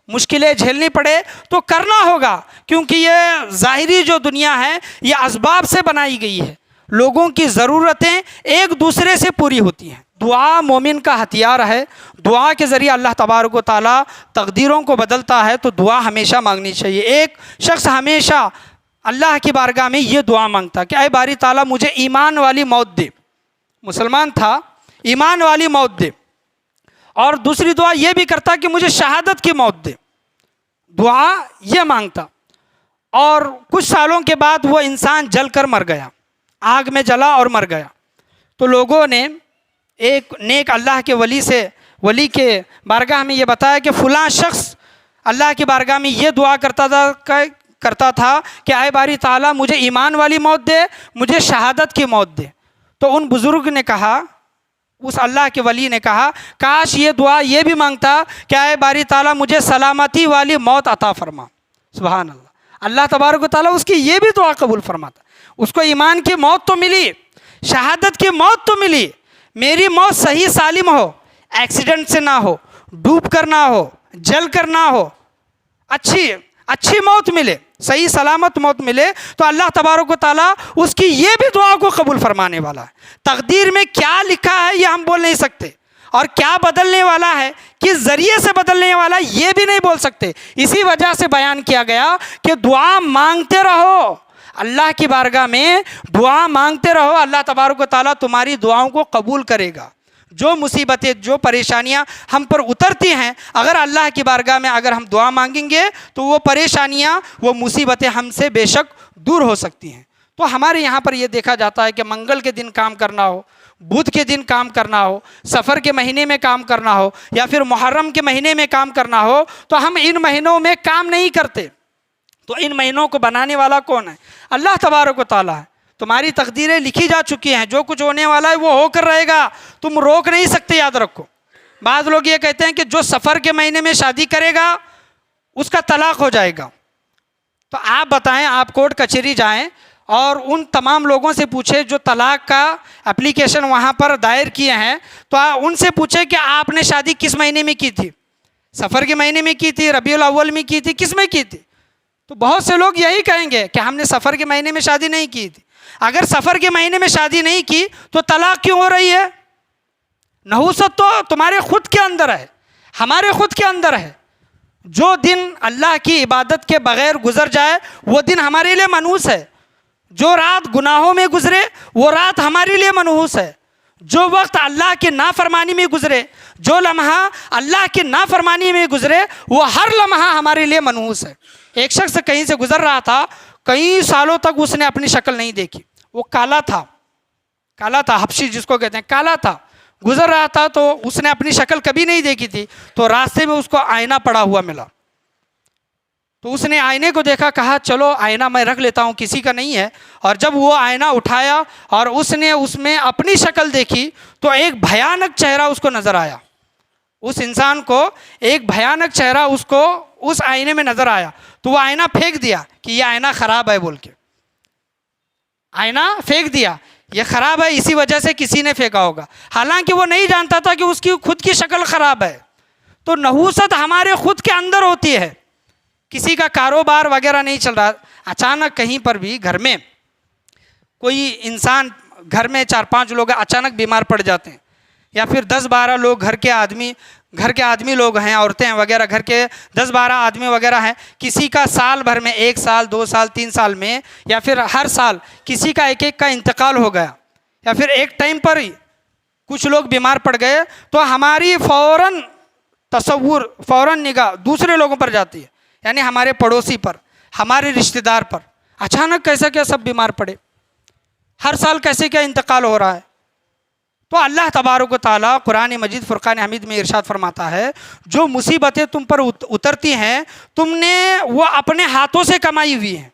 مشکلیں جھیلنی پڑے تو کرنا ہوگا، کیونکہ یہ ظاہری جو دنیا ہے یہ اسباب سے بنائی گئی ہے، لوگوں کی ضرورتیں ایک دوسرے سے پوری ہوتی ہیں۔ دعا مومن کا ہتھیار ہے، دعا کے ذریعے اللہ تبارک و تعالیٰ تقدیروں کو بدلتا ہے، تو دعا ہمیشہ مانگنی چاہیے۔ ایک شخص ہمیشہ اللہ کی بارگاہ میں یہ دعا مانگتا کہ اے باری تعالیٰ مجھے ایمان والی موت دے، مسلمان تھا، ایمان والی موت دے، اور دوسری دعا یہ بھی کرتا کہ مجھے شہادت کی موت دے، دعا یہ مانگتا۔ اور کچھ سالوں کے بعد وہ انسان جل کر مر گیا، آگ میں جلا اور مر گیا۔ تو لوگوں نے ایک نیک اللہ کے ولی کے بارگاہ میں یہ بتایا کہ فلاں شخص اللہ کی بارگاہ میں یہ دعا کرتا تھا کہ اے باری تعالیٰ مجھے ایمان والی موت دے، مجھے شہادت کی موت دے۔ تو ان بزرگ نے کہا، اس اللہ کے ولی نے کہا کاش یہ دعا یہ بھی مانگتا کہ اے باری تعالیٰ مجھے سلامتی والی موت عطا فرما۔ سبحان اللہ، اللہ تبارک و تعالیٰ اس کی یہ بھی دعا قبول فرماتا۔ اس کو ایمان کی موت تو ملی، شہادت کی موت تو ملی، میری موت صحیح سالم ہو، ایکسیڈنٹ سے نہ ہو، ڈوب کر نہ ہو، جل کر نہ ہو، اچھی موت ملے، صحیح سلامت موت ملے، تو اللہ تبارک و تعالیٰ اس کی یہ بھی دعا کو قبول فرمانے والا ہے۔ تقدیر میں کیا لکھا ہے یہ ہم بول نہیں سکتے، اور کیا بدلنے والا ہے، کس ذریعے سے بدلنے والا ہے، یہ بھی نہیں بول سکتے۔ اسی وجہ سے بیان کیا گیا کہ دعا مانگتے رہو، اللہ کی بارگاہ میں دعا مانگتے رہو، اللہ تبارک و تعالیٰ تمہاری دعاؤں کو قبول کرے گا۔ جو مصیبتیں، جو پریشانیاں ہم پر اترتی ہیں، اگر اللہ کی بارگاہ میں اگر ہم دعا مانگیں گے تو وہ پریشانیاں، وہ مصیبتیں ہم سے بے شک دور ہو سکتی ہیں۔ تو ہمارے یہاں پر یہ دیکھا جاتا ہے کہ منگل کے دن کام کرنا ہو، بدھ کے دن کام کرنا ہو، سفر کے مہینے میں کام کرنا ہو، یا پھر محرم کے مہینے میں کام کرنا ہو، تو ہم ان مہینوں میں کام نہیں کرتے۔ تو ان مہینوں کو بنانے والا کون ہے؟ اللہ تبارک و تعالیٰ ہے۔ تمہاری تقدیریں لکھی جا چکی ہیں، جو کچھ ہونے والا ہے وہ ہو کر رہے گا، تم روک نہیں سکتے، یاد رکھو۔ بعض لوگ یہ کہتے ہیں کہ جو سفر کے مہینے میں شادی کرے گا اس کا طلاق ہو جائے گا۔ تو آپ بتائیں، آپ کورٹ کچہری جائیں اور ان تمام لوگوں سے پوچھیں جو طلاق کا اپلیکیشن وہاں پر دائر کیے ہیں، تو ان سے پوچھیں کہ آپ نے شادی کس مہینے میں کی تھی؟ سفر کے مہینے میں کی تھی، ربیع الاول میں کی تھی، کس میں کی تھی؟ تو بہت سے لوگ یہی کہیں گے کہ ہم نے سفر کے مہینے میں شادی نہیں کی تھی۔ اگر سفر کے مہینے میں شادی نہیں کی تو طلاق کیوں ہو رہی ہے؟ نحوست تو تمہارے خود کے اندر ہے، ہمارے خود کے اندر ہے۔ جو دن اللہ کی عبادت کے بغیر گزر جائے وہ دن ہمارے لیے منحوس ہے۔ جو رات گناہوں میں گزرے وہ رات ہمارے لیے منحوس ہے۔ جو وقت اللہ کی نافرمانی میں گزرے، جو لمحہ اللہ کی نافرمانی میں گزرے، وہ ہر لمحہ ہمارے لیے منحوس ہے۔ ایک شخص کہیں سے گزر رہا تھا، کئی سالوں تک اس نے اپنی شکل نہیں دیکھی، وہ کالا تھا، حبشی جس کو کہتے ہیں، کالا تھا، گزر رہا تھا تو اس نے اپنی شکل کبھی نہیں دیکھی تھی۔ تو راستے میں اس کو آئینہ پڑا ہوا ملا، تو اس نے آئینے کو دیکھا، کہا چلو آئینہ میں رکھ لیتا ہوں، کسی کا نہیں ہے۔ اور جب وہ آئینہ اٹھایا اور اس نے اس میں اپنی شکل دیکھی تو ایک بھیانک چہرہ اس کو نظر آیا۔ اس انسان کو ایک بھیانک چہرہ اس کو اس آئینے میں نظر آیا، تو وہ آئینہ پھینک دیا کہ یہ آئینہ خراب ہے بول کے، آئینہ پھینک دیا، یہ خراب ہے، اسی وجہ سے کسی نے پھینکا ہوگا، حالانکہ وہ نہیں جانتا تھا کہ اس کی خود کی شکل خراب ہے۔ تو نحوست ہمارے خود کے اندر ہوتی ہے۔ کسی کا کاروبار وغیرہ نہیں چل رہا، اچانک کہیں پر بھی گھر میں کوئی انسان، گھر میں 4-5 لوگ اچانک بیمار پڑ جاتے ہیں، یا پھر 10-12 لوگ گھر کے آدمی لوگ ہیں، عورتیں وغیرہ، گھر کے 10-12 آدمی وغیرہ ہیں، کسی کا سال بھر میں 1 سال 2 سال 3 سال میں، یا پھر ہر سال کسی کا ایک کا انتقال ہو گیا، یا پھر ایک ٹائم پر ہی کچھ لوگ بیمار پڑ گئے، تو ہماری فوراً نگاہ دوسرے لوگوں پر جاتی ہے، یعنی ہمارے پڑوسی پر، ہمارے رشتہ دار پر۔ اچانک کیسا کیا سب بیمار پڑے، ہر سال کیسے کیا انتقال ہو رہا ہے؟ تو اللہ تبارک و تعالیٰ قرآن مجید فرقان حمید میں ارشاد فرماتا ہے، جو مصیبتیں تم پر اترتی ہیں تم نے وہ اپنے ہاتھوں سے کمائی ہوئی ہیں،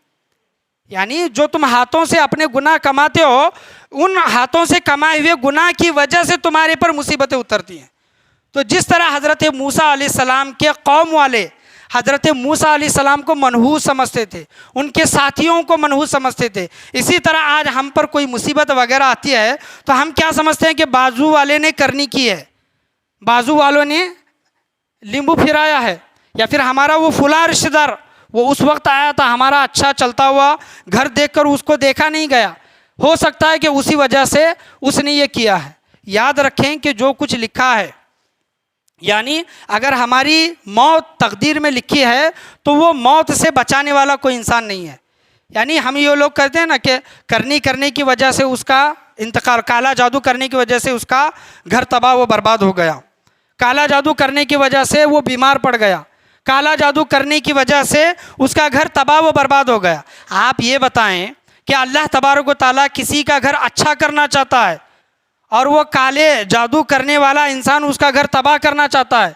یعنی جو تم ہاتھوں سے اپنے گناہ کماتے ہو، ان ہاتھوں سے کمائے ہوئے گناہ کی وجہ سے تمہارے پر مصیبتیں اترتی ہیں۔ تو جس طرح حضرت موسیٰ علیہ السلام کے قوم والے حضرت موسیٰ علیہ السلام کو منحوس سمجھتے تھے، ان کے ساتھیوں کو منحوس سمجھتے تھے، اسی طرح آج ہم پر کوئی مصیبت وغیرہ آتی ہے تو ہم کیا سمجھتے ہیں کہ بازو والے نے کرنی کی ہے، بازو والوں نے لیمبو پھرایا ہے، یا پھر ہمارا وہ فلاں رشتہ دار وہ اس وقت آیا تھا، ہمارا اچھا چلتا ہوا گھر دیکھ کر اس کو دیکھا نہیں گیا، ہو سکتا ہے کہ اسی وجہ سے اس نے یہ کیا ہے۔ یاد رکھیں کہ جو کچھ لکھا ہے، یعنی اگر ہماری موت تقدیر میں لکھی ہے تو وہ موت سے بچانے والا کوئی انسان نہیں ہے۔ یعنی ہم یہ لوگ کہتے ہیں نا کہ کرنے کی وجہ سے اس کا انتقال، کالا جادو کرنے کی وجہ سے اس کا گھر تباہ و برباد ہو گیا، کالا جادو کرنے کی وجہ سے وہ بیمار پڑ گیا، کالا جادو کرنے کی وجہ سے اس کا گھر تباہ و برباد ہو گیا۔ آپ یہ بتائیں کہ اللہ تبارک و تعالیٰ کسی کا گھر اچھا کرنا چاہتا ہے اور وہ کالے جادو کرنے والا انسان اس کا گھر تباہ کرنا چاہتا ہے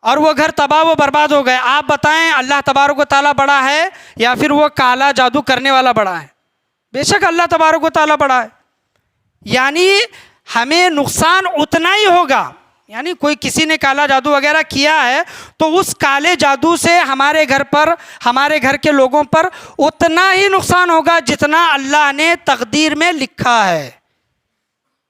اور وہ گھر تباہ و برباد ہو گئے، آپ بتائیں اللہ تبارک و تعالیٰ بڑا ہے یا پھر وہ کالا جادو کرنے والا بڑا ہے؟ بے شک اللہ تبارک و تعالیٰ بڑا ہے۔ یعنی ہمیں نقصان اتنا ہی ہوگا، یعنی کوئی کسی نے کالا جادو وغیرہ کیا ہے تو اس کالے جادو سے ہمارے گھر پر، ہمارے گھر کے لوگوں پر اتنا ہی نقصان ہوگا جتنا اللہ نے تقدیر میں لکھا ہے۔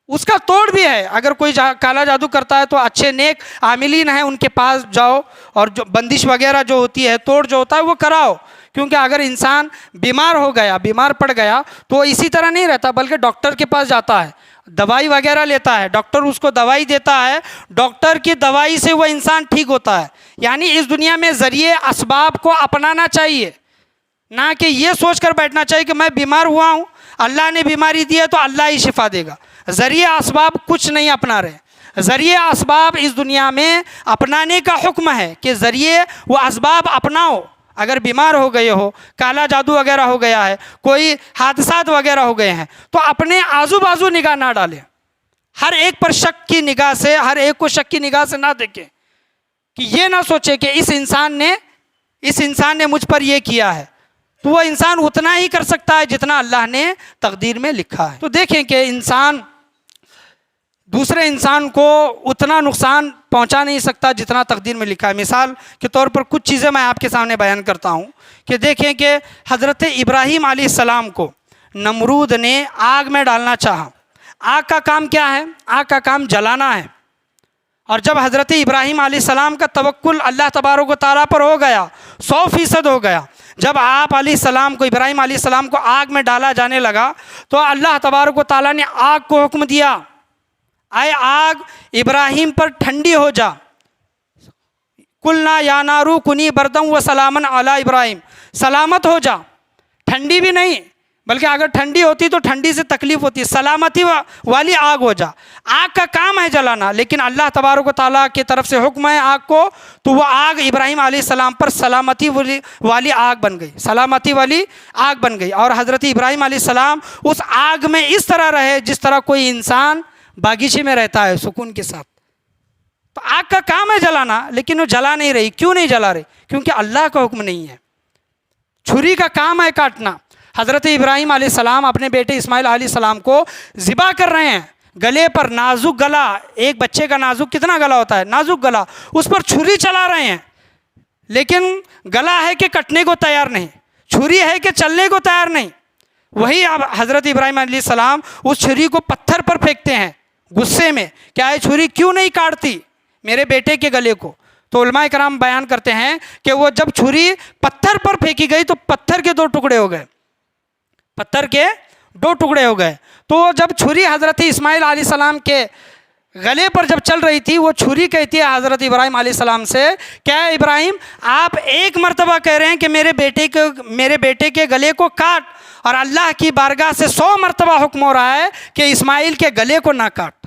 اس کا توڑ بھی ہے، اگر کوئی کالا جادو کرتا ہے تو اچھے نیک عاملین ہیں ان کے پاس جاؤ اور جو بندش وغیرہ جو ہوتی ہے، توڑ جو ہوتا ہے وہ کراؤ، کیونکہ اگر انسان بیمار ہو گیا، بیمار پڑ گیا تو اسی طرح نہیں رہتا بلکہ ڈاکٹر کے پاس جاتا ہے دوائی وغیرہ لیتا ہے، ڈاکٹر اس کو دوائی دیتا ہے، ڈاکٹر کی دوائی سے وہ انسان ٹھیک ہوتا ہے۔ یعنی اس دنیا میں ذریعے اسباب کو اپنانا چاہیے، نہ کہ یہ سوچ کر بیٹھنا چاہیے کہ میں بیمار ہوا ہوں، اللہ نے بیماری دی ہے تو اللہ ہی شفا دے گا۔ ذریعے اسباب کچھ نہیں اپنا رہے۔ ذریعے اسباب اس دنیا میں اپنانے کا حکم ہے کہ ذریعے وہ اسباب اپناؤ۔ اگر بیمار ہو گئے ہو، کالا جادو وغیرہ ہو گیا ہے، کوئی حادثات وغیرہ ہو گئے ہیں، تو اپنے آزو بازو نگاہ نہ ڈالیں، ہر ایک پر شک کی نگاہ سے، ہر ایک کو شک کی نگاہ سے نہ دیکھیں، کہ یہ نہ سوچے کہ اس انسان نے مجھ پر یہ کیا ہے۔ تو وہ انسان اتنا ہی کر سکتا ہے جتنا اللہ نے تقدیر میں لکھا ہے۔ تو دیکھیں کہ انسان دوسرے انسان کو اتنا نقصان پہنچا نہیں سکتا جتنا تقدیر میں لکھا ہے۔ مثال کے طور پر کچھ چیزیں میں آپ کے سامنے بیان کرتا ہوں کہ دیکھیں کہ حضرت ابراہیم علیہ السلام کو نمرود نے آگ میں ڈالنا چاہا۔ آگ کا کام کیا ہے؟ آگ کا کام جلانا ہے۔ اور جب حضرت ابراہیم علیہ السلام کا توکل اللہ تبارک و تعالیٰ پر ہو گیا، 100% ہو گیا، جب آپ علیہ السلام کو، ابراہیم علیہ السلام کو آگ میں ڈالا جانے لگا تو اللہ تبارک و تعالیٰ نے آگ کو حکم دیا، اے آگ ابراہیم پر ٹھنڈی ہو جا۔ قلنا یا نارو کنی بردم و سلامن علی ابراہیم، سلامت ہو جا، ٹھنڈی بھی نہیں، بلکہ اگر ٹھنڈی ہوتی تو ٹھنڈی سے تکلیف ہوتی، سلامتی والی آگ ہو جا۔ آگ کا کام ہے جلانا، لیکن اللہ تبارک و تعالیٰ کی طرف سے حکم ہے آگ کو، تو وہ آگ ابراہیم علیہ السلام پر سلامتی والی آگ بن گئی، سلامتی والی آگ بن گئی۔ اور حضرت ابراہیم علیہ السلام اس آگ میں اس طرح رہے جس طرح کوئی انسان باغیچے میں رہتا ہے سکون کے ساتھ۔ تو آگ کا کام ہے جلانا، لیکن وہ جلا نہیں رہی۔ کیوں نہیں جلا رہی؟ کیونکہ اللہ کا حکم نہیں ہے۔ چھری کا کام ہے کاٹنا۔ حضرت ابراہیم علیہ السلام اپنے بیٹے اسماعیل علیہ السلام کو ذبح کر رہے ہیں، گلے پر نازک گلا، ایک بچے کا نازک کتنا گلا ہوتا ہے؟ نازک گلا، اس پر چھری چلا رہے ہیں، لیکن گلا ہے کہ کٹنے کو تیار نہیں، چھری ہے کہ چلنے کو تیار نہیں۔ وہی اب حضرت ابراہیم علیہ السلام اس چھری کو پتھر پر پھینکتے ہیں غصے میں، کیا یہ چھری کیوں نہیں کاٹتی میرے بیٹے کے گلے کو؟ تو علماء کرام بیان کرتے ہیں کہ وہ جب چھری پتھر پر پھینکی گئی تو پتھر کے 2 ٹکڑے ہو گئے، پتھر کے 2 ٹکڑے ہو گئے۔ تو جب چھری حضرت اسماعیل علیہ السلام کے گلے پر جب چل رہی تھی، وہ چھری کہتی ہے حضرت ابراہیم علیہ السلام سے، کیا ابراہیم آپ ایک مرتبہ کہہ رہے ہیں کہ میرے بیٹے کے گلے کو کاٹ، اور اللہ کی بارگاہ سے 100 مرتبہ حکم ہو رہا ہے کہ اسماعیل کے گلے کو نہ کاٹ،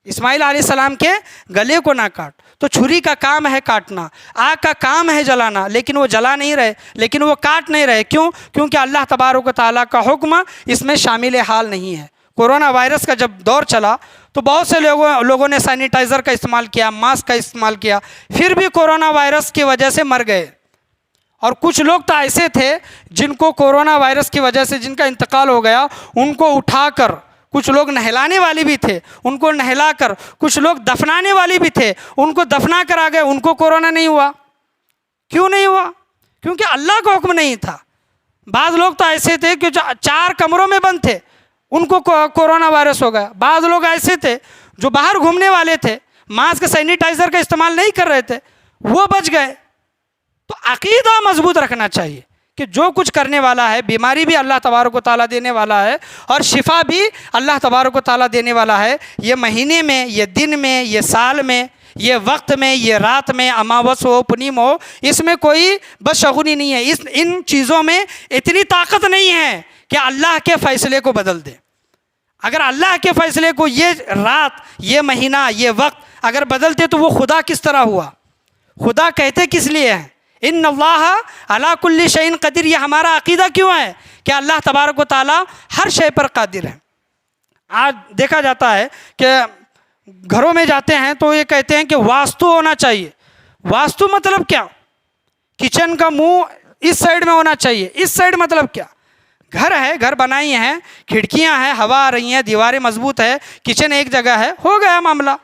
اسماعیل علیہ السلام کے گلے کو نہ کاٹ۔ تو چھری کا کام ہے کاٹنا، آگ کا کام ہے جلانا، لیکن وہ جلا نہیں رہے، لیکن وہ کاٹ نہیں رہے۔ کیوں؟ کیونکہ اللہ تبارک و تعالیٰ کا حکم اس میں شامل حال نہیں ہے۔ کورونا وائرس کا جب دور چلا تو بہت سے لوگوں نے سینیٹائزر کا استعمال کیا، ماسک کا استعمال کیا، پھر بھی کورونا وائرس کی وجہ سے مر گئے۔ اور کچھ لوگ تو ایسے تھے جن کو کورونا وائرس کی وجہ سے جن کا انتقال ہو گیا، ان کو اٹھا کر، کچھ لوگ نہلانے والے بھی تھے، ان کو نہلا کر، کچھ لوگ دفنانے والے بھی تھے، ان کو دفنا کر آ گئے، ان کو کورونا نہیں ہوا۔ کیوں نہیں ہوا؟ کیونکہ اللہ کا حکم نہیں تھا۔ بعض لوگ تو ایسے تھے کہ جو 4 کمروں میں بند تھے، ان کو کورونا وائرس ہو گیا۔ بعض لوگ ایسے تھے جو باہر گھومنے والے تھے، ماسک سینیٹائزر کا استعمال نہیں کر رہے تھے، وہ بچ گئے۔ تو عقیدہ مضبوط رکھنا چاہیے کہ جو کچھ کرنے والا ہے، بیماری بھی اللہ تبارک و تعالیٰ دینے والا ہے، اور شفا بھی اللہ تبارک و تعالیٰ دینے والا ہے۔ یہ مہینے میں، یہ دن میں، یہ سال میں، یہ وقت میں، یہ رات میں، اماوس ہو پنیم ہو، اس میں کوئی بدشگونی نہیں ہے۔ ان چیزوں میں اتنی طاقت نہیں ہے کہ اللہ کے فیصلے کو بدل دے۔ اگر اللہ کے فیصلے کو یہ رات، یہ مہینہ، یہ وقت اگر بدلتے تو وہ خدا کس طرح ہوا؟ خدا کہتے کس لیے ہیں؟ ان اللہ علی کل شیء قدیر۔ یہ ہمارا عقیدہ کیوں ہے کہ اللہ تبارک و تعالیٰ ہر شے پر قادر ہے۔ آج دیکھا جاتا ہے کہ گھروں میں جاتے ہیں تو یہ کہتے ہیں کہ واستو ہونا چاہیے۔ واستو مطلب کیا؟ کچن کا منہ اس سائڈ میں ہونا چاہیے۔ اس سائڈ مطلب کیا؟ گھر ہے، گھر بنائی ہیں، کھڑکیاں ہیں، ہوا آ رہی ہیں، دیواریں مضبوط ہے، کچن ایک جگہ ہے، ہو گیا معاملہ۔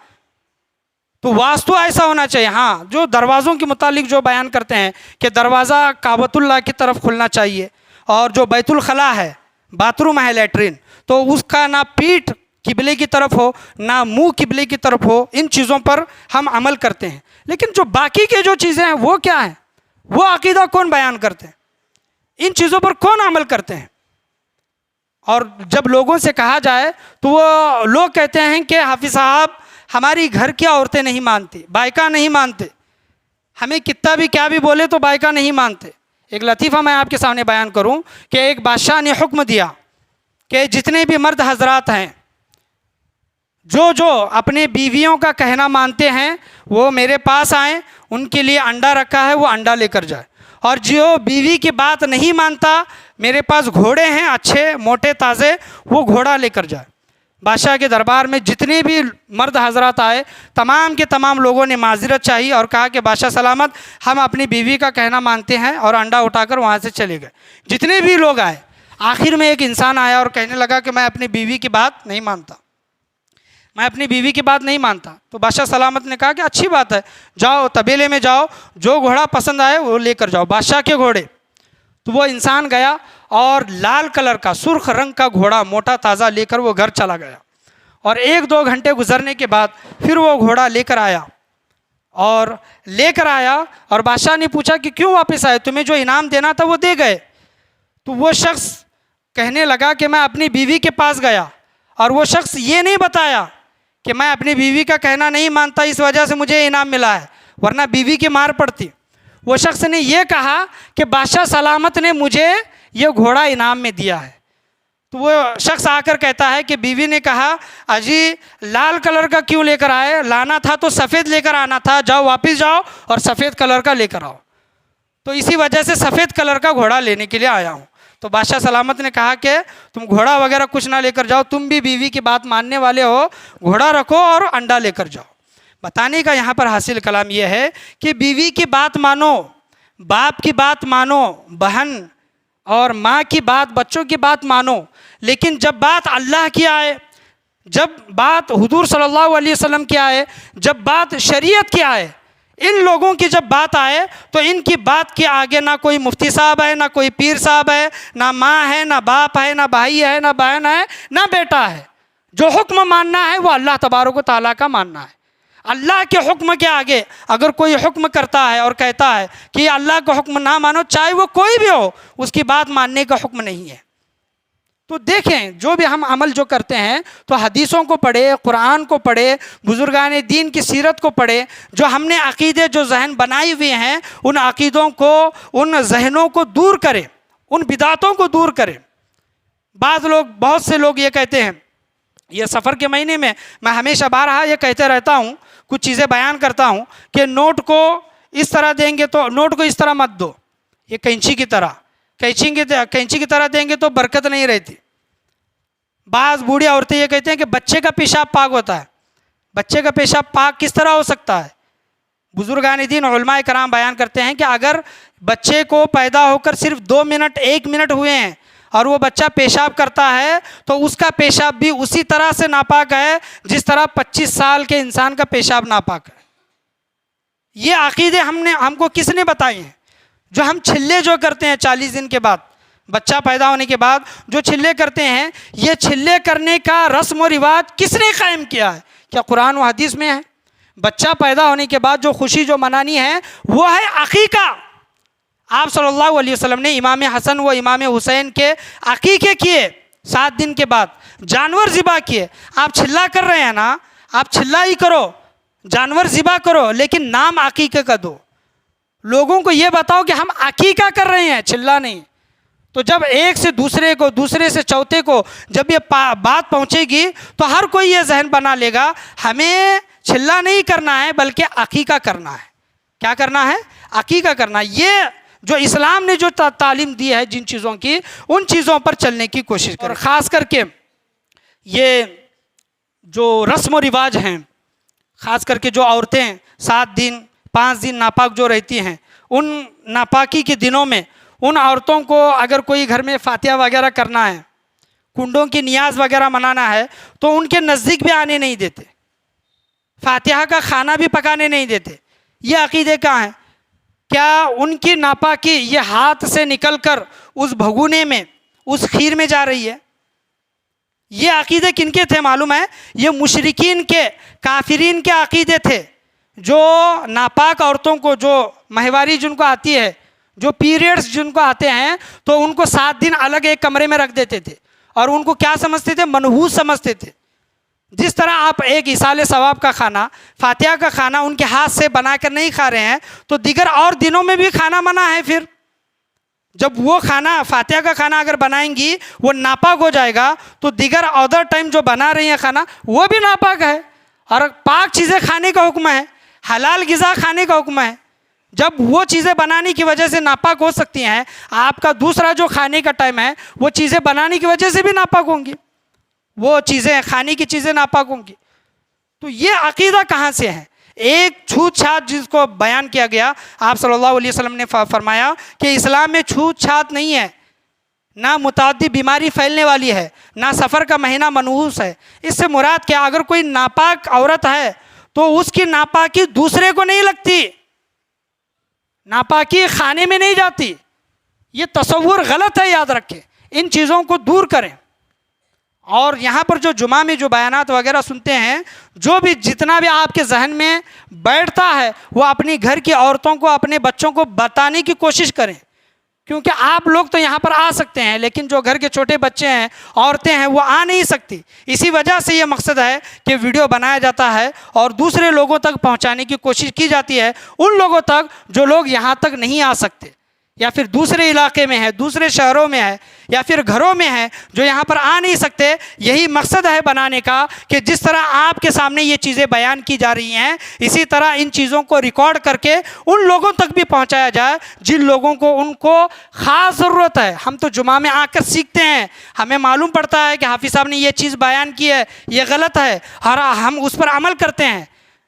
تو واستو ایسا ہونا چاہیے۔ ہاں، جو دروازوں کے متعلق جو بیان کرتے ہیں کہ دروازہ کعبۃ اللہ کی طرف کھلنا چاہیے، اور جو بیت الخلاء ہے، باتھ روم ہے، لیٹرین، تو اس کا نہ پیٹھ قبلے کی طرف ہو، نہ منہ قبلے کی طرف ہو۔ ان چیزوں پر ہم عمل کرتے ہیں، لیکن جو باقی کے جو چیزیں ہیں وہ کیا ہیں؟ وہ عقیدہ کون بیان کرتے ہیں؟ ان چیزوں پر کون عمل کرتے ہیں؟ اور جب لوگوں سے کہا جائے تو وہ لوگ کہتے ہیں کہ حافظ صاحب ہماری گھر کی عورتیں نہیں مانتی، بائکہ نہیں مانتے، ہمیں کتنا بھی کیا بھی بولے تو بائکہ نہیں مانتے۔ ایک لطیفہ میں آپ کے سامنے بیان کروں کہ ایک بادشاہ نے حکم دیا کہ جتنے بھی مرد حضرات ہیں جو اپنے بیویوں کا کہنا مانتے ہیں وہ میرے پاس آئیں، ان کے لیے انڈا رکھا ہے وہ انڈا لے کر جائے، اور جو بیوی کی بات نہیں مانتا میرے پاس گھوڑے ہیں اچھے موٹے تازے، وہ گھوڑا لے کر جائے۔ بادشاہ کے دربار میں جتنے بھی مرد حضرات آئے تمام کے تمام لوگوں نے معذرت چاہی اور کہا کہ بادشاہ سلامت ہم اپنی بیوی کا کہنا مانتے ہیں، اور انڈا اٹھا کر وہاں سے چلے گئے۔ جتنے بھی لوگ آئے آخر میں ایک انسان آیا اور کہنے لگا کہ میں اپنی بیوی کی بات نہیں مانتا، میں اپنی بیوی کی بات نہیں مانتا۔ تو بادشاہ سلامت نے کہا کہ اچھی بات ہے، جاؤ طبیلے میں جاؤ، جو گھوڑا پسند آئے وہ لے کر جاؤ، بادشاہ کے گھوڑے۔ تو وہ انسان گیا اور لال کلر کا سرخ رنگ کا گھوڑا موٹا تازہ لے کر وہ گھر چلا گیا، اور 1-2 گھنٹے گزرنے کے بعد پھر وہ گھوڑا لے کر آیا اور بادشاہ نے پوچھا کہ کیوں واپس آئے، تمہیں جو انعام دینا تھا وہ دے گئے؟ تو وہ شخص کہنے لگا کہ میں اپنی بیوی کے پاس گیا اور وہ شخص یہ نہیں بتایا کہ میں اپنی بیوی کا کہنا نہیں مانتا اس وجہ سے مجھے انعام ملا ہے، ورنہ بیوی کی مار پڑتی۔ وہ شخص نے یہ کہا کہ بادشاہ سلامت نے مجھے یہ گھوڑا انعام میں دیا ہے۔ تو وہ شخص آ کر کہتا ہے کہ بیوی نے کہا اجی لال کلر کا کیوں لے کر آئے، لانا تھا تو سفید لے کر آنا تھا، جاؤ واپس جاؤ اور سفید کلر کا لے کر آؤ۔ تو اسی وجہ سے سفید کلر کا گھوڑا لینے کے لیے آیا ہوں۔ تو بادشاہ سلامت نے کہا کہ تم گھوڑا وغیرہ کچھ نہ لے کر جاؤ، تم بھی بیوی کی بات ماننے والے ہو، گھوڑا رکھو اور انڈا لے کر جاؤ۔ بتانے کا یہاں پر حاصل کلام یہ ہے کہ بیوی کی بات مانو، باپ کی بات مانو، بہن اور ماں کی بات، بچوں کی بات مانو، لیکن جب بات اللہ کی آئے، جب بات حضور صلی اللہ علیہ وسلم کی آئے، جب بات شریعت کی آئے، ان لوگوں کی جب بات آئے تو ان کی بات کے آگے نہ کوئی مفتی صاحب ہے، نہ کوئی پیر صاحب ہے، نہ ماں ہے، نہ باپ ہے، نہ بھائی ہے، نہ بہن ہے، نہ بیٹا ہے۔ جو حکم ماننا ہے وہ اللہ تبارک و تعالیٰ کا ماننا ہے۔ اللہ کے حکم کے آگے اگر کوئی حکم کرتا ہے اور کہتا ہے کہ اللہ کا حکم نہ مانو، چاہے وہ کوئی بھی ہو، اس کی بات ماننے کا حکم نہیں ہے۔ تو دیکھیں جو بھی ہم عمل جو کرتے ہیں تو حدیثوں کو پڑھے، قرآن کو پڑھے، بزرگان دین کی سیرت کو پڑھے، جو ہم نے عقیدے جو ذہن بنائی ہوئے ہیں ان عقیدوں کو، ان ذہنوں کو دور کریں، ان بدعتوں کو دور کریں۔ بہت سے لوگ یہ کہتے ہیں، یہ سفر کے مہینے میں میں ہمیشہ بارہا یہ کہتے رہتا ہوں، کچھ چیزیں بیان کرتا ہوں کہ نوٹ کو اس طرح دیں گے تو نوٹ کو اس طرح مت دو، یہ کینچی کی طرح دیں گے تو برکت نہیں رہتی۔ بعض بوڑھی عورتیں یہ کہتے ہیں کہ بچے کا پیشاب پاک ہوتا ہے، بچے کا پیشاب پاک کس طرح ہو سکتا ہے؟ بزرگان دین علماء کرام بیان کرتے ہیں کہ اگر بچے کو پیدا ہو کر صرف 2 منٹ 1 منٹ ہوئے ہیں اور وہ بچہ پیشاب کرتا ہے تو اس کا پیشاب بھی اسی طرح سے ناپاک ہے جس طرح 25 سال کے انسان کا پیشاب ناپاک ہے۔ یہ عقیدے ہم کو کس نے بتائی ہیں؟ جو ہم چھلے جو کرتے ہیں 40 دن کے بعد، بچہ پیدا ہونے کے بعد جو چھلے کرتے ہیں، یہ چھلے کرنے کا رسم و رواج کس نے قائم کیا ہے؟ کیا قرآن و حدیث میں ہے؟ بچہ پیدا ہونے کے بعد جو خوشی جو منانی ہے وہ ہے عقیقہ۔ آپ صلی اللہ علیہ وسلم نے امام حسن و امام حسین کے عقیقے کیے، 7 دن کے بعد جانور ذبح کیے۔ آپ چھلا کر رہے ہیں نا، آپ چھلا ہی کرو، جانور ذبح کرو، لیکن نام عقیقے کا دو۔ لوگوں کو یہ بتاؤ کہ ہم عقیقہ کر رہے ہیں، چھلا نہیں۔ تو جب ایک سے دوسرے کو، دوسرے سے چوتھے کو جب یہ بات پہنچے گی تو ہر کوئی یہ ذہن بنا لے گا ہمیں چھلا نہیں کرنا ہے بلکہ عقیقہ کرنا ہے۔ کیا کرنا ہے؟ عقیقہ کرنا ہے۔ یہ جو اسلام نے جو تعلیم دی ہے جن چیزوں کی، ان چیزوں پر چلنے کی کوشش کریں۔ اور خاص کر کے یہ جو رسم و رواج ہیں، خاص کر کے جو عورتیں 7 دن 5 دن ناپاک جو رہتی ہیں، ان ناپاکی کے دنوں میں ان عورتوں کو اگر کوئی گھر میں فاتحہ وغیرہ کرنا ہے، کنڈوں کی نیاز وغیرہ منانا ہے تو ان کے نزدیک بھی آنے نہیں دیتے، فاتحہ کا کھانا بھی پکانے نہیں دیتے۔ یہ عقیدے کہاں ہیں؟ کیا ان کی ناپاکی یہ ہاتھ سے نکل کر اس بھگونے میں، اس کھیر میں جا رہی ہے؟ یہ عقیدے کن کے تھے معلوم ہے؟ یہ مشرکین کے، کافرین کے عقیدے تھے، جو ناپاک عورتوں کو، جو ماہواری جن کو آتی ہے، جو پیریڈز جن کو آتے ہیں، تو ان کو 7 دن الگ ایک کمرے میں رکھ دیتے تھے اور ان کو کیا سمجھتے تھے؟ منحوس سمجھتے تھے۔ جس طرح آپ ایک ایصال ثواب کا کھانا، فاتحہ کا کھانا ان کے ہاتھ سے بنا کر نہیں کھا رہے ہیں، تو دیگر اور دنوں میں بھی کھانا منع ہے۔ پھر جب وہ کھانا، فاتحہ کا کھانا اگر بنائیں گی وہ ناپاک ہو جائے گا، تو دیگر ادر ٹائم جو بنا رہی ہیں کھانا وہ بھی ناپاک ہے۔ اور پاک چیزیں کھانے کا حکم ہے، حلال غذا کھانے کا حکم ہے۔ جب وہ چیزیں بنانے کی وجہ سے ناپاک ہو سکتی ہیں، آپ کا دوسرا جو کھانے کا ٹائم ہے وہ چیزیں بنانے کی وجہ سے بھی ناپاک ہوں گی، وہ چیزیں، کھانے کی چیزیں ناپاک ہوں گی۔ تو یہ عقیدہ کہاں سے ہے؟ ایک چھوت چھات جس کو بیان کیا گیا، آپ صلی اللہ علیہ وسلم نے فرمایا کہ اسلام میں چھوت چھات نہیں ہے، نہ متعدی بیماری پھیلنے والی ہے، نہ سفر کا مہینہ منحوس ہے۔ اس سے مراد کیا؟ اگر کوئی ناپاک عورت ہے تو اس کی ناپاکی دوسرے کو نہیں لگتی، ناپاکی کھانے میں نہیں جاتی۔ یہ تصور غلط ہے، یاد رکھیں، ان چیزوں کو دور کریں۔ اور یہاں پر جو جمعہ میں جو بیانات وغیرہ سنتے ہیں، جو بھی جتنا بھی آپ کے ذہن میں بیٹھتا ہے وہ اپنی گھر کی عورتوں کو، اپنے بچوں کو بتانے کی کوشش کریں، کیونکہ آپ لوگ تو یہاں پر آ سکتے ہیں لیکن جو گھر کے چھوٹے بچے ہیں، عورتیں ہیں، وہ آ نہیں سکتی۔ اسی وجہ سے یہ مقصد ہے کہ ویڈیو بنایا جاتا ہے اور دوسرے لوگوں تک پہنچانے کی کوشش کی جاتی ہے، ان لوگوں تک جو لوگ یہاں تک نہیں آ سکتے، یا پھر دوسرے علاقے میں ہے، دوسرے شہروں میں ہے، یا پھر گھروں میں ہے، جو یہاں پر آ نہیں سکتے۔ یہی مقصد ہے بنانے کا کہ جس طرح آپ کے سامنے یہ چیزیں بیان کی جا رہی ہیں، اسی طرح ان چیزوں کو ریکارڈ کر کے ان لوگوں تک بھی پہنچایا جائے جن لوگوں کو ان کو خاص ضرورت ہے۔ ہم تو جمعہ میں آ کر سیکھتے ہیں، ہمیں معلوم پڑتا ہے کہ حافظ صاحب نے یہ چیز بیان کی ہے، یہ غلط ہے، اور ہم اس پر عمل کرتے ہیں۔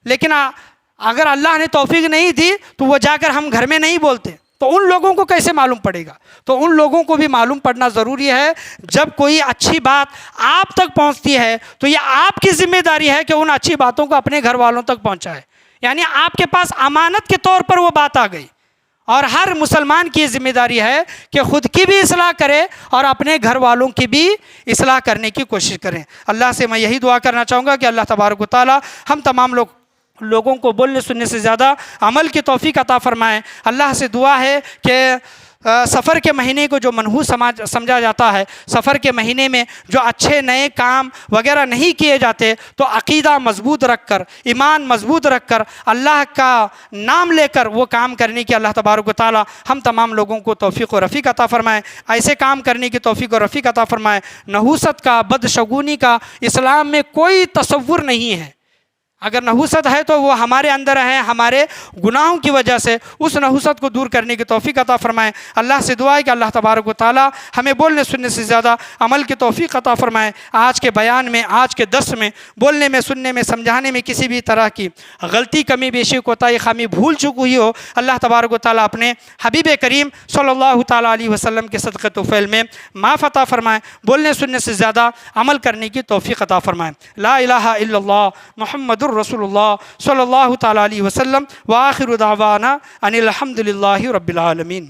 لیکن اگر اللہ نے توفیق نہیں دی تو وہ جا کر ہم گھر میں نہیں بولتے، تو ان لوگوں کو کیسے معلوم پڑے گا؟ تو ان لوگوں کو بھی معلوم پڑنا ضروری ہے۔ جب کوئی اچھی بات آپ تک پہنچتی ہے تو یہ آپ کی ذمہ داری ہے کہ ان اچھی باتوں کو اپنے گھر والوں تک پہنچائے، یعنی آپ کے پاس امانت کے طور پر وہ بات آ گئی، اور ہر مسلمان کی ذمہ داری ہے کہ خود کی بھی اصلاح کرے اور اپنے گھر والوں کی بھی اصلاح کرنے کی کوشش کریں۔ اللہ سے میں یہی دعا کرنا چاہوں گا کہ اللہ تبارک و تعالی ہم تمام لوگوں کو بولنے سننے سے زیادہ عمل کی توفیق عطا فرمائے۔ اللہ سے دعا ہے کہ سفر کے مہینے کو جو منحوس سمجھا جاتا ہے، سفر کے مہینے میں جو اچھے نئے کام وغیرہ نہیں کیے جاتے، تو عقیدہ مضبوط رکھ کر، ایمان مضبوط رکھ کر، اللہ کا نام لے کر وہ کام کرنے کی اللہ تبارک و تعالی ہم تمام لوگوں کو توفیق و رفیق عطا فرمائے۔ ایسے کام کرنے کی توفیق و رفیق عطا فرمائے۔ نحوست کا، بدشگونی کا اسلام میں کوئی تصور نہیں ہے۔ اگر نحوست ہے تو وہ ہمارے اندر ہے، ہمارے گناہوں کی وجہ سے۔ اس نحوست کو دور کرنے کی توفیق عطا فرمائے۔ اللہ سے دعا ہے کہ اللہ تبارک و تعالی ہمیں بولنے سننے سے زیادہ عمل کی توفیق عطا فرمائے۔ آج کے بیان میں، آج کے درس میں، بولنے میں، سننے میں، سمجھانے میں کسی بھی طرح کی غلطی، کمی بیشی، کوتاہی، خامی، بھول چوک ہوئی ہو، اللہ تبارک و تعالی اپنے حبیب کریم صلی اللہ تعالی علیہ وسلم کے صدقے طفیل میں معاف عطا فرمائے۔ بولنے سننے سے زیادہ عمل کرنے کی توفیق عطا فرمائے۔ لا الہ الا اللہ محمد رسول اللہ صلی اللہ تعالی علیہ وسلم، وآخر دعوانا ان الحمد للہ رب العالمین۔